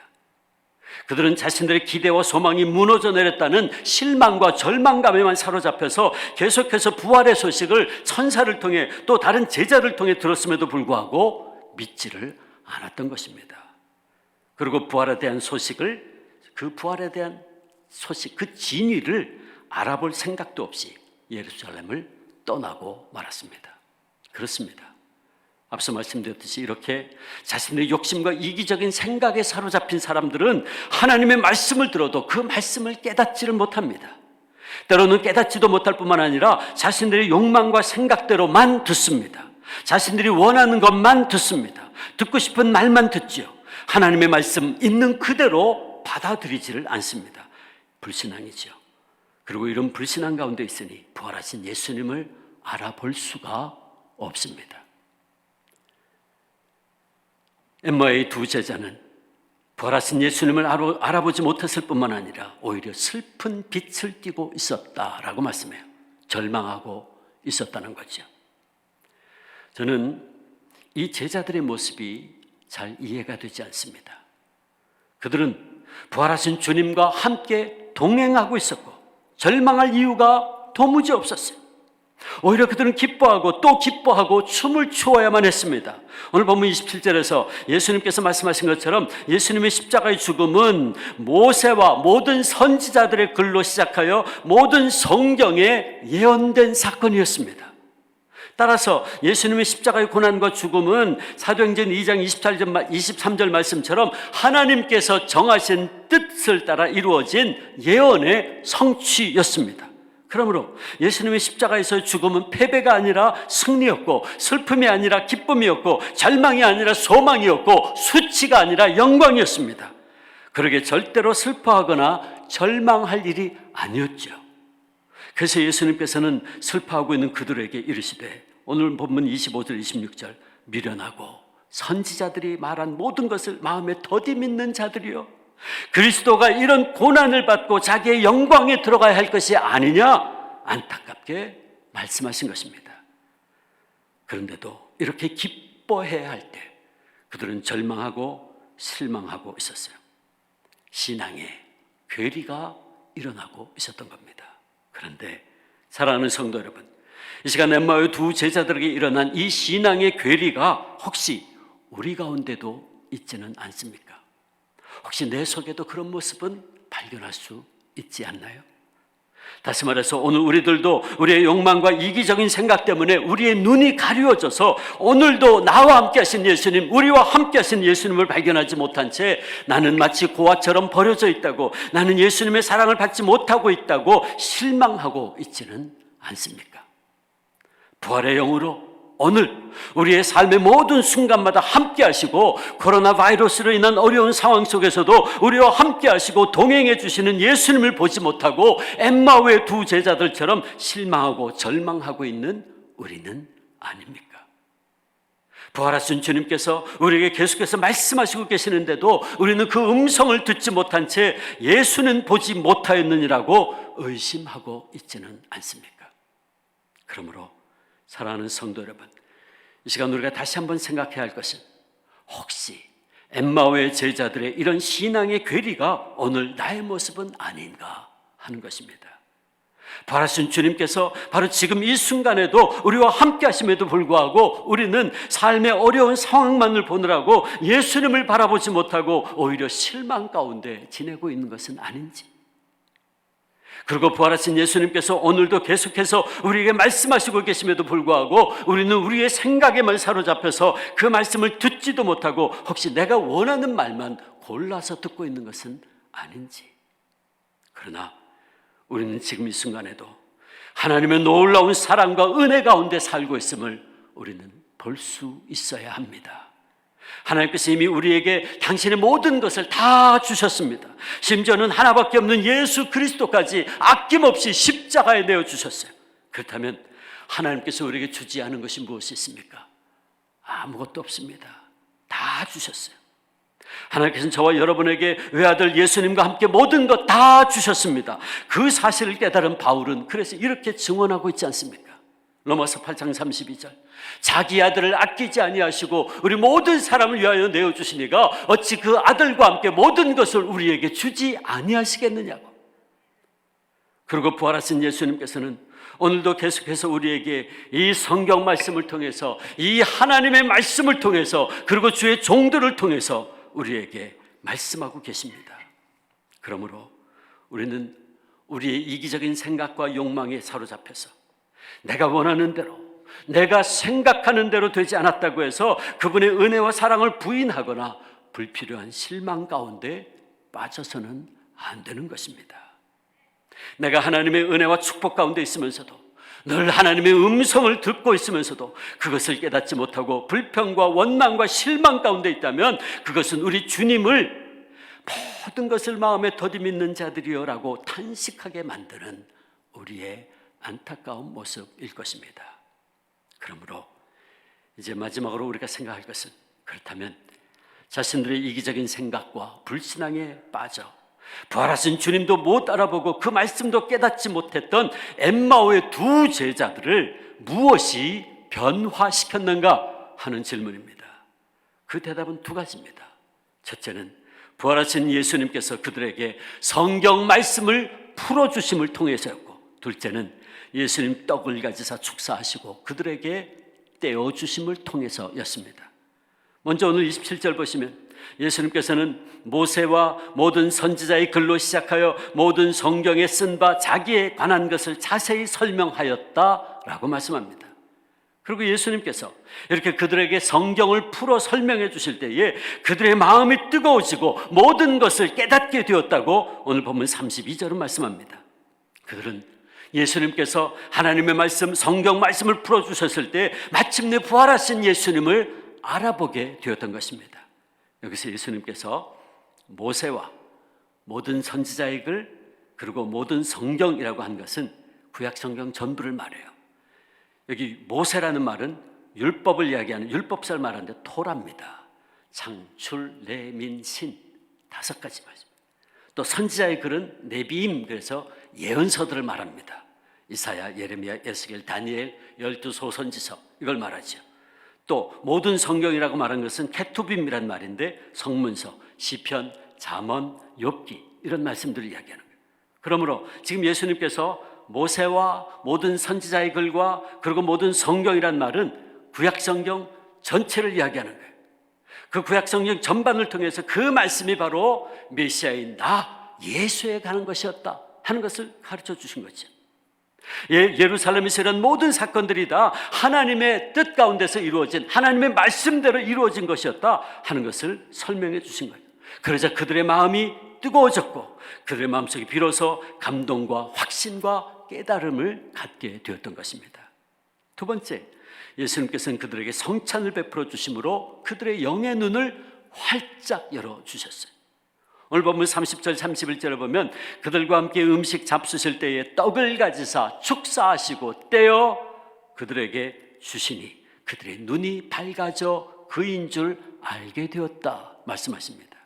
그들은 자신들의 기대와 소망이 무너져 내렸다는 실망과 절망감에만 사로잡혀서 계속해서 부활의 소식을 천사를 통해 또 다른 제자를 통해 들었음에도 불구하고 믿지를 않았던 것입니다. 그리고 부활에 대한 소식, 그 진위를 알아볼 생각도 없이 예루살렘을 떠나고 말았습니다. 그렇습니다. 앞서 말씀드렸듯이 이렇게 자신의 욕심과 이기적인 생각에 사로잡힌 사람들은 하나님의 말씀을 들어도 그 말씀을 깨닫지를 못합니다. 때로는 깨닫지도 못할 뿐만 아니라 자신들의 욕망과 생각대로만 듣습니다. 자신들이 원하는 것만 듣습니다. 듣고 싶은 말만 듣지요. 하나님의 말씀 있는 그대로 받아들이지를 않습니다. 불신앙이죠. 그리고 이런 불신앙 가운데 있으니 부활하신 예수님을 알아볼 수가 없습니다. 엠마의 두 제자는 부활하신 예수님을 알아보지 못했을 뿐만 아니라 오히려 슬픈 빛을 띠고 있었다라고 말씀해요. 절망하고 있었다는 거죠. 저는 이 제자들의 모습이 잘 이해가 되지 않습니다. 그들은 부활하신 주님과 함께 동행하고 있었고 절망할 이유가 도무지 없었어요. 오히려 그들은 기뻐하고 또 기뻐하고 춤을 추어야만 했습니다. 오늘 본문 27절에서 예수님께서 말씀하신 것처럼 예수님의 십자가의 죽음은 모세와 모든 선지자들의 글로 시작하여 모든 성경에 예언된 사건이었습니다. 따라서 예수님의 십자가의 고난과 죽음은 사도행전 2장 23절 말씀처럼 하나님께서 정하신 뜻을 따라 이루어진 예언의 성취였습니다. 그러므로 예수님의 십자가에서의 죽음은 패배가 아니라 승리였고 슬픔이 아니라 기쁨이었고 절망이 아니라 소망이었고 수치가 아니라 영광이었습니다. 그러게 절대로 슬퍼하거나 절망할 일이 아니었죠. 그래서 예수님께서는 슬퍼하고 있는 그들에게 이르시되 오늘 본문 25절 26절 미련하고 선지자들이 말한 모든 것을 마음에 더디 믿는 자들이요, 그리스도가 이런 고난을 받고 자기의 영광에 들어가야 할 것이 아니냐 안타깝게 말씀하신 것입니다. 그런데도 이렇게 기뻐해야 할 때 그들은 절망하고 실망하고 있었어요. 신앙의 괴리가 일어나고 있었던 겁니다. 그런데 사랑하는 성도 여러분, 이 시간 엠마오의 두 제자들에게 일어난 이 신앙의 괴리가 혹시 우리 가운데도 있지는 않습니까? 혹시 내 속에도 그런 모습은 발견할 수 있지 않나요? 다시 말해서 오늘 우리들도 우리의 욕망과 이기적인 생각 때문에 우리의 눈이 가려워져서 오늘도 나와 함께 하신 예수님, 우리와 함께 하신 예수님을 발견하지 못한 채 나는 마치 고아처럼 버려져 있다고, 나는 예수님의 사랑을 받지 못하고 있다고 실망하고 있지는 않습니까? 부활의 영으로 오늘 우리의 삶의 모든 순간마다 함께 하시고, 코로나 바이러스로 인한 어려운 상황 속에서도 우리와 함께 하시고 동행해 주시는 예수님을 보지 못하고 엠마오의 두 제자들처럼 실망하고 절망하고 있는 우리는 아닙니까? 부활하신 주님께서 우리에게 계속해서 말씀하시고 계시는데도 우리는 그 음성을 듣지 못한 채 예수는 보지 못하였느니라고 의심하고 있지는 않습니까? 그러므로 사랑하는 성도 여러분, 이 시간 우리가 다시 한번 생각해야 할 것은 혹시 엠마오의 제자들의 이런 신앙의 괴리가 오늘 나의 모습은 아닌가 하는 것입니다. 부활하신 주님께서 바로 지금 이 순간에도 우리와 함께 하심에도 불구하고 우리는 삶의 어려운 상황만을 보느라고 예수님을 바라보지 못하고 오히려 실망 가운데 지내고 있는 것은 아닌지, 그리고 부활하신 예수님께서 오늘도 계속해서 우리에게 말씀하시고 계심에도 불구하고 우리는 우리의 생각에만 사로잡혀서 그 말씀을 듣지도 못하고 혹시 내가 원하는 말만 골라서 듣고 있는 것은 아닌지. 그러나 우리는 지금 이 순간에도 하나님의 놀라운 사랑과 은혜 가운데 살고 있음을 우리는 볼 수 있어야 합니다. 하나님께서 이미 우리에게 당신의 모든 것을 다 주셨습니다. 심지어는 하나밖에 없는 예수 그리스도까지 아낌없이 십자가에 내어주셨어요. 그렇다면 하나님께서 우리에게 주지 않은 것이 무엇이 있습니까? 아무것도 없습니다. 다 주셨어요. 하나님께서는 저와 여러분에게 외아들 예수님과 함께 모든 것 다 주셨습니다. 그 사실을 깨달은 바울은 그래서 이렇게 증언하고 있지 않습니까? 로마서 8장 32절, 자기 아들을 아끼지 아니하시고 우리 모든 사람을 위하여 내어주시니가 어찌 그 아들과 함께 모든 것을 우리에게 주지 아니하시겠느냐고. 그리고 부활하신 예수님께서는 오늘도 계속해서 우리에게 이 성경 말씀을 통해서, 이 하나님의 말씀을 통해서, 그리고 주의 종들을 통해서 우리에게 말씀하고 계십니다. 그러므로 우리는 우리의 이기적인 생각과 욕망에 사로잡혀서 내가 원하는 대로, 내가 생각하는 대로 되지 않았다고 해서 그분의 은혜와 사랑을 부인하거나 불필요한 실망 가운데 빠져서는 안 되는 것입니다. 내가 하나님의 은혜와 축복 가운데 있으면서도, 늘 하나님의 음성을 듣고 있으면서도 그것을 깨닫지 못하고 불평과 원망과 실망 가운데 있다면 그것은 우리 주님을 모든 것을 마음에 더디 믿는 자들이여라고 탄식하게 만드는 우리의 안타까운 모습일 것입니다. 그러므로 이제 마지막으로 우리가 생각할 것은, 그렇다면 자신들의 이기적인 생각과 불신앙에 빠져 부활하신 주님도 못 알아보고 그 말씀도 깨닫지 못했던 엠마오의 두 제자들을 무엇이 변화시켰는가 하는 질문입니다. 그 대답은 두 가지입니다. 첫째는 부활하신 예수님께서 그들에게 성경 말씀을 풀어주심을 통해서였고, 둘째는 예수님 떡을 가지사 축사하시고 그들에게 떼어주심을 통해서였습니다. 먼저 오늘 27절 보시면 예수님께서는 모세와 모든 선지자의 글로 시작하여 모든 성경에 쓴 바 자기에 관한 것을 자세히 설명하였다라고 말씀합니다. 그리고 예수님께서 이렇게 그들에게 성경을 풀어 설명해 주실 때에 그들의 마음이 뜨거워지고 모든 것을 깨닫게 되었다고 오늘 본문 32절은 말씀합니다. 그들은 예수님께서 하나님의 말씀, 성경 말씀을 풀어주셨을 때 마침내 부활하신 예수님을 알아보게 되었던 것입니다. 여기서 예수님께서 모세와 모든 선지자의 글, 그리고 모든 성경이라고 한 것은 구약 성경 전부를 말해요. 여기 모세라는 말은 율법을 이야기하는 율법사를 말하는데 토라입니다. 창출, 레민, 신 5가지 말씀. 또 선지자의 글은 네비임, 그래서 예언서들을 말합니다. 이사야, 예레미야, 에스겔, 다니엘, 12소선지서 이걸 말하죠. 또 모든 성경이라고 말한 것은 케투빔이란 말인데 성문서, 시편, 잠언, 욥기 이런 말씀들을 이야기하는 거예요. 그러므로 지금 예수님께서 모세와 모든 선지자의 글과 그리고 모든 성경이란 말은 구약성경 전체를 이야기하는 거예요. 그 구약성경 전반을 통해서 그 말씀이 바로 메시아인 나 예수에 가는 것이었다 하는 것을 가르쳐 주신 거죠. 예루살렘에서 이런 모든 사건들이 다 하나님의 뜻 가운데서 이루어진 하나님의 말씀대로 이루어진 것이었다 하는 것을 설명해 주신 거예요. 그러자 그들의 마음이 뜨거워졌고 그들의 마음속에 비로소 감동과 확신과 깨달음을 갖게 되었던 것입니다. 두 번째, 예수님께서는 그들에게 성찬을 베풀어 주심으로 그들의 영의 눈을 활짝 열어주셨어요. 오늘 본문 30절 31절을 보면 그들과 함께 음식 잡수실 때에 떡을 가지사 축사하시고 떼어 그들에게 주시니 그들의 눈이 밝아져 그인 줄 알게 되었다 말씀하십니다.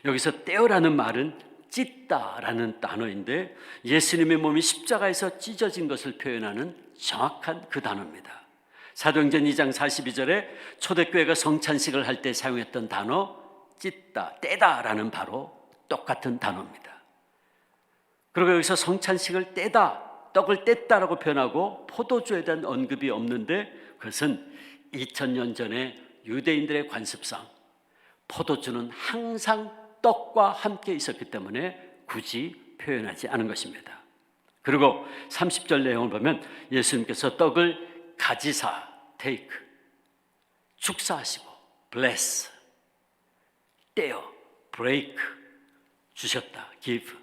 여기서 떼어라는 말은 찢다라는 단어인데 예수님의 몸이 십자가에서 찢어진 것을 표현하는 정확한 그 단어입니다. 사도행전 2장 42절에 초대교회가 성찬식을 할 때 사용했던 단어 찢다, 떼다라는 바로 똑같은 단어입니다. 그리고 여기서 성찬식을 떼다, 떡을 뗐다라고 표현하고 포도주에 대한 언급이 없는데 그것은 2000년 전에 유대인들의 관습상 포도주는 항상 떡과 함께 있었기 때문에 굳이 표현하지 않은 것입니다. 그리고 30절 내용을 보면 예수님께서 떡을 가지사, take, 축사하시고 bless, 떼어, break, 주셨다, give.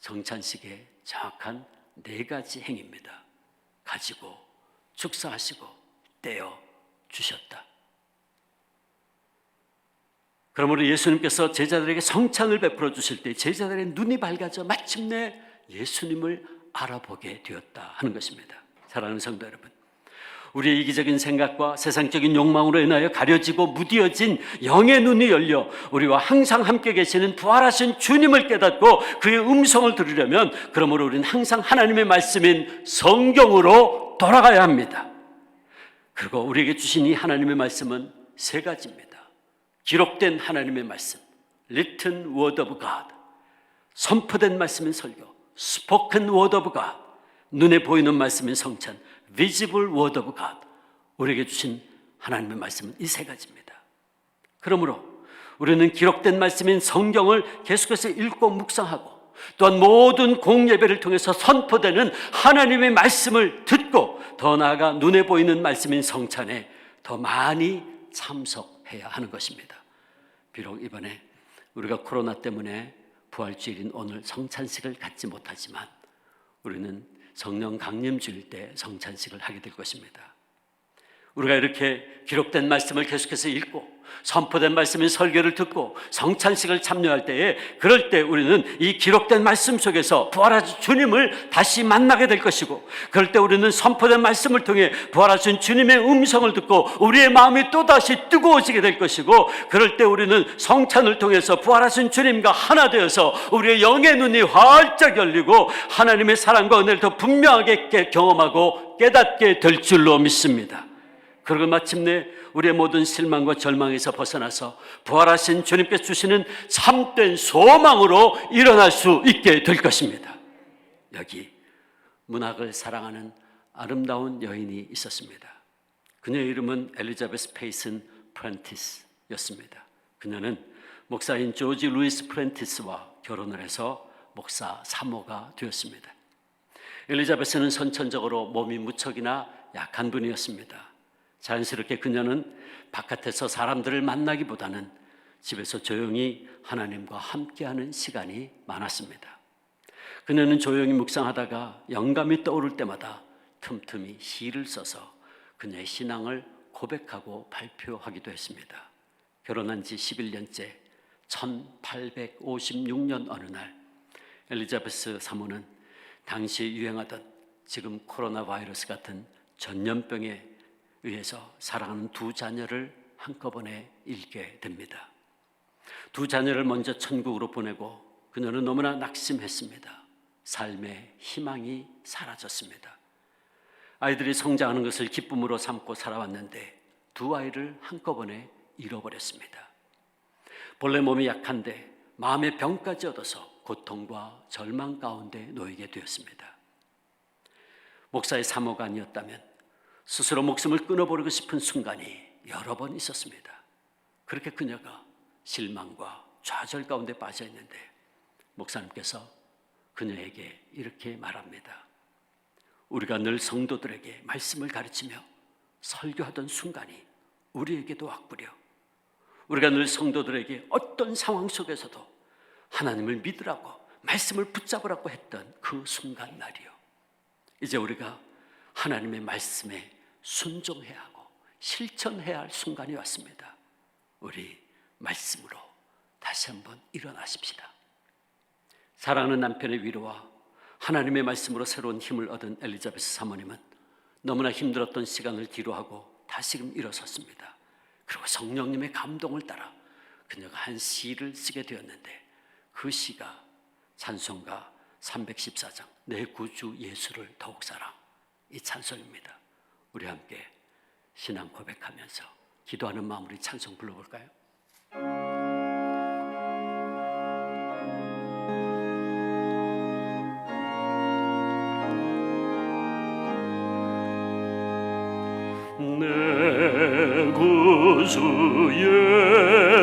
성찬식의 정확한 4가지 행위입니다. 가지고, 축사하시고, 떼어, 주셨다. 그러므로 예수님께서 제자들에게 성찬을 베풀어 주실 때 제자들의 눈이 밝아져 마침내 예수님을 알아보게 되었다 하는 것입니다. 사랑하는 성도 여러분, 우리의 이기적인 생각과 세상적인 욕망으로 인하여 가려지고 무디어진 영의 눈이 열려 우리와 항상 함께 계시는 부활하신 주님을 깨닫고 그의 음성을 들으려면 그러므로 우리는 항상 하나님의 말씀인 성경으로 돌아가야 합니다. 그리고 우리에게 주신 이 하나님의 말씀은 3가지입니다. 기록된 하나님의 말씀, written word of God, 선포된 말씀인 설교, spoken word of God, 눈에 보이는 말씀인 성찬, visible word of God. 우리에게 주신 하나님의 말씀은 이 3가지입니다. 그러므로 우리는 기록된 말씀인 성경을 계속해서 읽고 묵상하고 또한 모든 공예배를 통해서 선포되는 하나님의 말씀을 듣고 더 나아가 눈에 보이는 말씀인 성찬에 더 많이 참석해야 하는 것입니다. 비록 이번에 우리가 코로나 때문에 부활주일인 오늘 성찬식을 갖지 못하지만 우리는 성령 강림주일 때 성찬식을 하게 될 것입니다. 우리가 이렇게 기록된 말씀을 계속해서 읽고 선포된 말씀인 설교를 듣고 성찬식을 참여할 때에 그럴 때 우리는 이 기록된 말씀 속에서 부활하신 주님을 다시 만나게 될 것이고 그럴 때 우리는 선포된 말씀을 통해 부활하신 주님의 음성을 듣고 우리의 마음이 또다시 뜨거워지게 될 것이고 그럴 때 우리는 성찬을 통해서 부활하신 주님과 하나 되어서 우리의 영의 눈이 활짝 열리고 하나님의 사랑과 은혜를 더 분명하게 경험하고 깨닫게 될 줄로 믿습니다. 그리고 마침내 우리의 모든 실망과 절망에서 벗어나서 부활하신 주님께서 주시는 참된 소망으로 일어날 수 있게 될 것입니다. 여기 문학을 사랑하는 아름다운 여인이 있었습니다. 그녀의 이름은 엘리자베스 페이슨 프렌티스였습니다. 그녀는 목사인 조지 루이스 프렌티스와 결혼을 해서 목사 3호가 되었습니다. 엘리자베스는 선천적으로 몸이 무척이나 약한 분이었습니다. 자연스럽게 그녀는 바깥에서 사람들을 만나기보다는 집에서 조용히 하나님과 함께하는 시간이 많았습니다. 그녀는 조용히 묵상하다가 영감이 떠오를 때마다 틈틈이 시를 써서 그녀의 신앙을 고백하고 발표하기도 했습니다. 결혼한 지 11년째 1856년 어느 날 엘리자베스 사모는 당시 유행하던 지금 코로나 바이러스 같은 전염병에 의해서 사랑하는 두 자녀를 한꺼번에 잃게 됩니다. 두 자녀를 먼저 천국으로 보내고 그녀는 너무나 낙심했습니다. 삶의 희망이 사라졌습니다. 아이들이 성장하는 것을 기쁨으로 삼고 살아왔는데 두 아이를 한꺼번에 잃어버렸습니다. 본래 몸이 약한데 마음의 병까지 얻어서 고통과 절망 가운데 놓이게 되었습니다. 목사의 사모가 아니었다면 스스로 목숨을 끊어버리고 싶은 순간이 여러 번 있었습니다. 그렇게 그녀가 실망과 좌절 가운데 빠져 있는데 목사님께서 그녀에게 이렇게 말합니다. 우리가 늘 성도들에게 말씀을 가르치며 설교하던 순간이 우리에게도 와꾸려 우리가 늘 성도들에게 어떤 상황 속에서도 하나님을 믿으라고 말씀을 붙잡으라고 했던 그 순간 날이요. 이제 우리가 하나님의 말씀에 순종해야 하고 실천해야 할 순간이 왔습니다. 우리 말씀으로 다시 한번 일어나십시다. 사랑하는 남편의 위로와 하나님의 말씀으로 새로운 힘을 얻은 엘리자베스 사모님은 너무나 힘들었던 시간을 뒤로하고 다시금 일어섰습니다. 그리고 성령님의 감동을 따라 그녀가 한 시를 쓰게 되었는데 그 시가 찬송가 314장 내 구주 예수를 더욱 사랑, 이 찬송입니다. 우리 함께 신앙 고백하면서 기도하는 마음으로 이 찬송 불러볼까요? 내 구주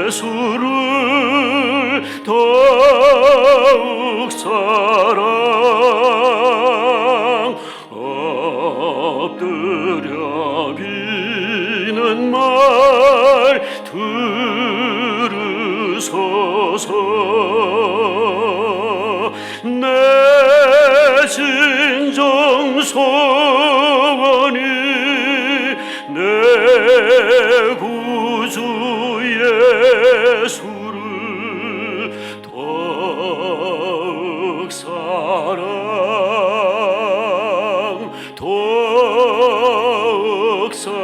예수를 더욱 사랑 엎드려 비는 말 들으소서 내 진정 소원이 내 구주 예수를 더욱 사랑 더욱 사랑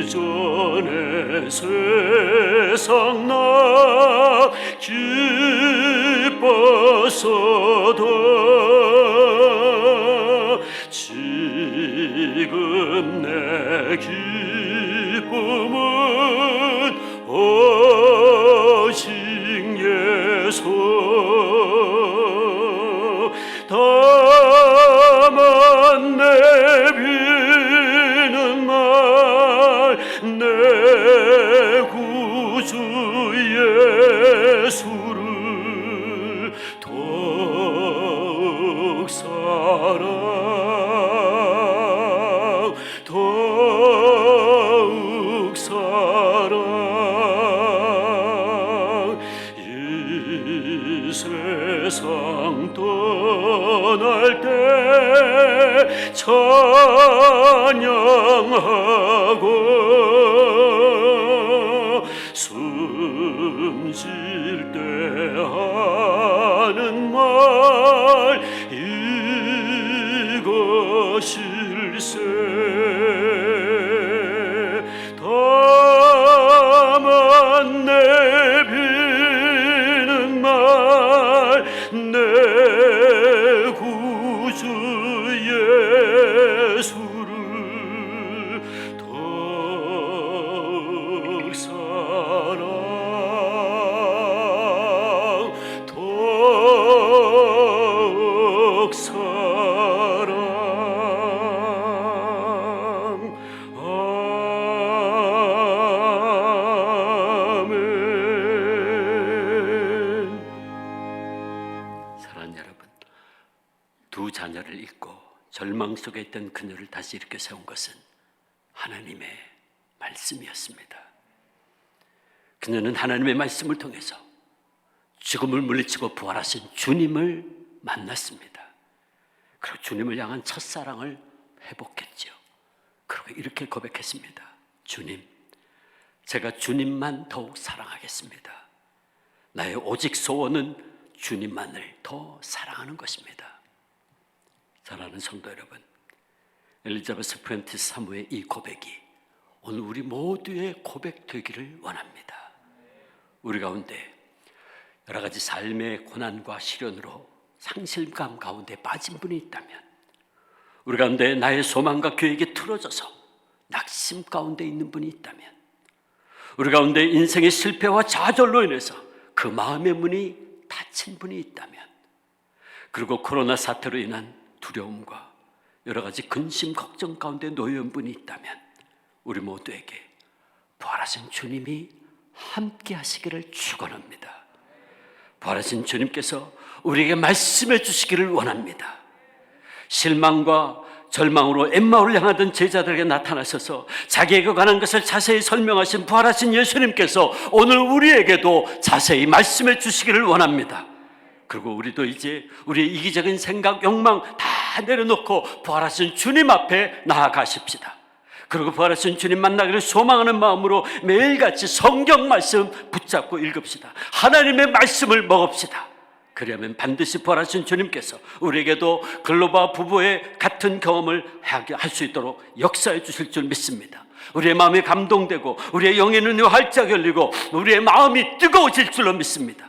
이전에 세상 나 기뻤어도 지금 내 기쁨은 오직 예수 다만 내비는 말 내 구주 예수를 더욱 사랑 더욱 사랑 이 세상 떠날 때 찬양하고 숨질 때 하는 말 이것일세 다만 내비는 말 내 구주 예수를 더욱 사랑 더욱 사랑 아멘. 사랑하는 여러분, 두 자녀를 잃고 절망 속에 있던 그녀를 다시 일으켜 세운 것은 하나님의 말씀이었습니다. 그녀는 하나님의 말씀을 통해서 죽음을 물리치고 부활하신 주님을 만났습니다. 그리고 주님을 향한 첫사랑을 회복했죠. 그리고 이렇게 고백했습니다. 주님, 제가 주님만 더욱 사랑하겠습니다. 나의 오직 소원은 주님만을 더 사랑하는 것입니다. 사랑하는 성도 여러분, 엘리자베스 프렌티스 사무의 이 고백이 오늘 우리 모두의 고백 되기를 원합니다. 우리 가운데 여러 가지 삶의 고난과 시련으로 상실감 가운데 빠진 분이 있다면, 우리 가운데 나의 소망과 계획이 틀어져서 낙심 가운데 있는 분이 있다면, 우리 가운데 인생의 실패와 좌절로 인해서 그 마음의 문이 닫힌 분이 있다면, 그리고 코로나 사태로 인한 두려움과 여러 가지 근심, 걱정 가운데 놓여 있는 분이 있다면, 우리 모두에게 부활하신 주님이 함께 하시기를 축원합니다. 부활하신 주님께서 우리에게 말씀해 주시기를 원합니다. 실망과 절망으로 엠마오를 향하던 제자들에게 나타나셔서 자기에게 관한 것을 자세히 설명하신 부활하신 예수님께서 오늘 우리에게도 자세히 말씀해 주시기를 원합니다. 그리고 우리도 이제 우리의 이기적인 생각, 욕망 다 내려놓고 부활하신 주님 앞에 나아가십시다. 그리고 부활하신 주님 만나기를 소망하는 마음으로 매일같이 성경 말씀 붙잡고 읽읍시다. 하나님의 말씀을 먹읍시다. 그러면 반드시 부활하신 주님께서 우리에게도 글로바 부부의 같은 경험을 할 수 있도록 역사해 주실 줄 믿습니다. 우리의 마음이 감동되고 우리의 영의 눈이 활짝 열리고 우리의 마음이 뜨거워질 줄로 믿습니다.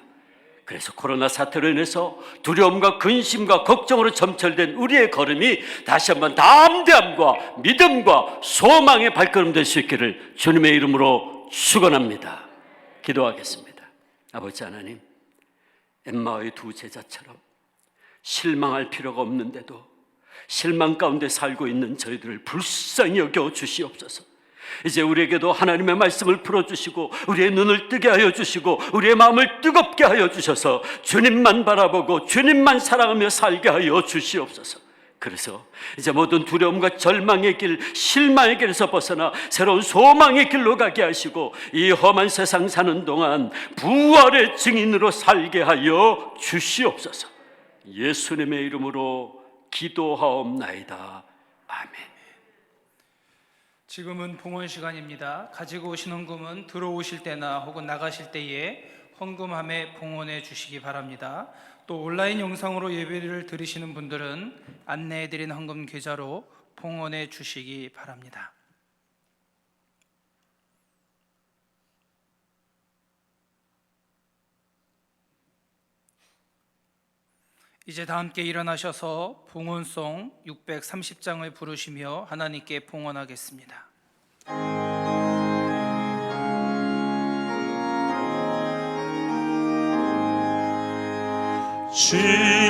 그래서 코로나 사태로 인해서 두려움과 근심과 걱정으로 점철된 우리의 걸음이 다시 한번 담대함과 믿음과 소망의 발걸음 될 수 있기를 주님의 이름으로 축원합니다. 기도하겠습니다. 아버지 하나님, 엠마오의 두 제자처럼 실망할 필요가 없는데도 실망 가운데 살고 있는 저희들을 불쌍히 여겨 주시옵소서. 이제 우리에게도 하나님의 말씀을 풀어주시고 우리의 눈을 뜨게 하여 주시고 우리의 마음을 뜨겁게 하여 주셔서 주님만 바라보고 주님만 사랑하며 살게 하여 주시옵소서. 그래서 이제 모든 두려움과 절망의 길, 실망의 길에서 벗어나 새로운 소망의 길로 가게 하시고 이 험한 세상 사는 동안 부활의 증인으로 살게 하여 주시옵소서. 예수님의 이름으로 기도하옵나이다. 아멘. 지금은 봉헌 시간입니다. 가지고 오신 헌금은 들어오실 때나 혹은 나가실 때에 헌금함에 봉헌해 주시기 바랍니다. 또 온라인 영상으로 예배를 들으시는 분들은 안내해드린 헌금 계좌로 봉헌해 주시기 바랍니다. 이제 다 함께 일어나셔서 봉헌송 630장을 부르시며 하나님께 봉헌하겠습니다.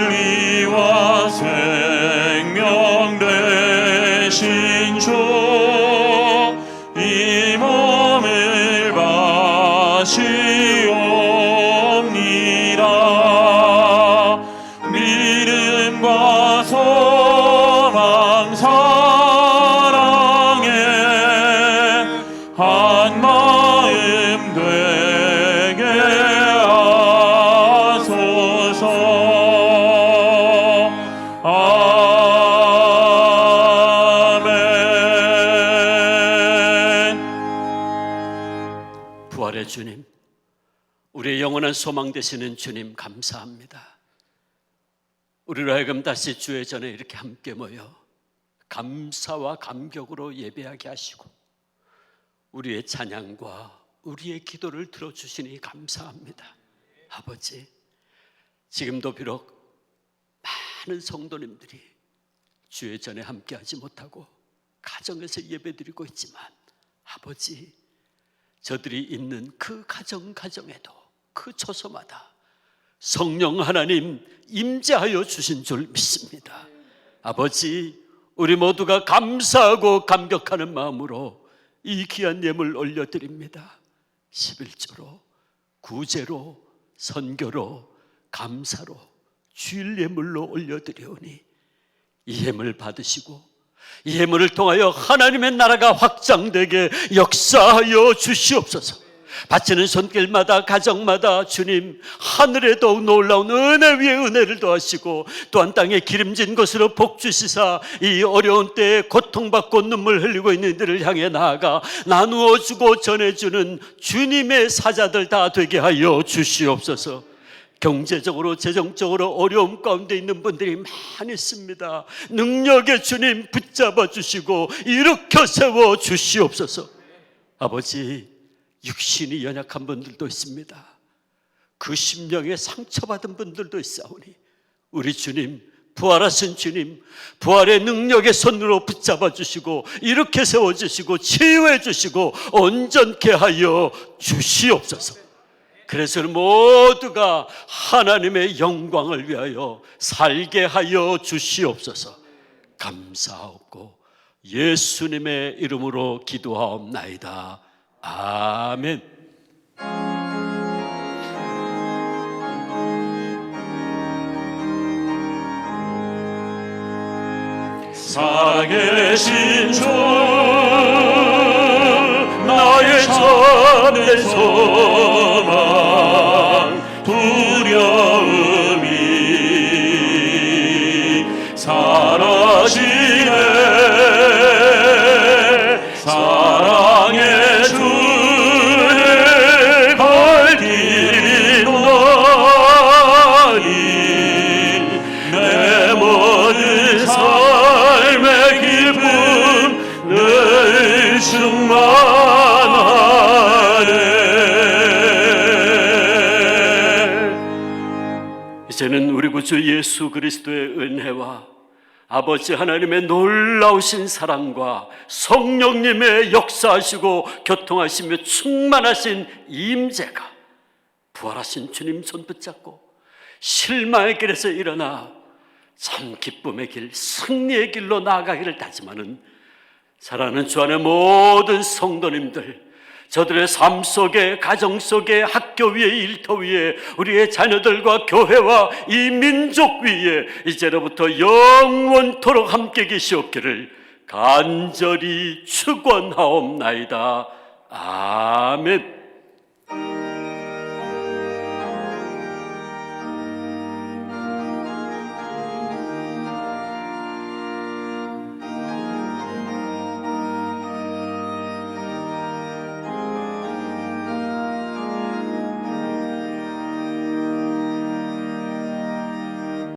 진리와 생명 되신 주, 이 몸을 바시옵니다. 믿음과 소망 사랑에 한 마음 되게 하소서. 아멘. 부활의 주님, 우리의 영원한 소망 되시는 주님 감사합니다. 우리로 하여금 다시 주의 전에 이렇게 함께 모여 감사와 감격으로 예배하게 하시고 우리의 찬양과 우리의 기도를 들어주시니 감사합니다. 아버지, 지금도 비록 많은 성도님들이 주의 전에 함께하지 못하고 가정에서 예배드리고 있지만 아버지, 저들이 있는 그 가정에도 그 처소마다 성령 하나님 임재하여 주신 줄 믿습니다. 아버지, 우리 모두가 감사하고 감격하는 마음으로 이 귀한 예물 올려드립니다. 11조로, 구제로, 선교로, 감사로, 주일 예물로 올려드리오니 이 예물 받으시고 이 예물을 통하여 하나님의 나라가 확장되게 역사하여 주시옵소서. 바치는 손길마다 가정마다 주님 하늘에 더욱 놀라운 은혜 위에 은혜를 더하시고 또한 땅에 기름진 것으로 복 주시사 이 어려운 때에 고통받고 눈물 흘리고 있는 이들을 향해 나아가 나누어주고 전해주는 주님의 사자들 다 되게 하여 주시옵소서. 경제적으로 재정적으로 어려움 가운데 있는 분들이 많이 있습니다. 능력의 주님 붙잡아 주시고 일으켜 세워 주시옵소서. 아버지, 육신이 연약한 분들도 있습니다. 그 심령에 상처받은 분들도 있사오니 우리 주님, 부활하신 주님, 부활의 능력의 손으로 붙잡아 주시고 일으켜 세워 주시고 치유해 주시고 온전케 하여 주시옵소서. 그래서 모두가 하나님의 영광을 위하여 살게 하여 주시옵소서. 감사하고 예수님의 이름으로 기도하옵나이다. 아멘. 살아계신 주 나의 참된 소망 두려움이 사라지네. 사랑의 주의 갈 길이로나니 내 모든 삶의 기쁨 늘 충만하네. 이제는 우리 구주 예수 그리스도의 은혜와 아버지 하나님의 놀라우신 사랑과 성령님의 역사하시고 교통하시며 충만하신 임재가 부활하신 주님 손 붙잡고 실망의 길에서 일어나 참 기쁨의 길, 승리의 길로 나아가기를 다짐하는 사랑하는 주 안의 모든 성도님들, 저들의 삶 속에, 가정 속에, 학교 위에, 일터 위에, 우리의 자녀들과 교회와 이 민족 위에 이제로부터 영원토록 함께 계시옵기를 간절히 축원하옵나이다. 아멘.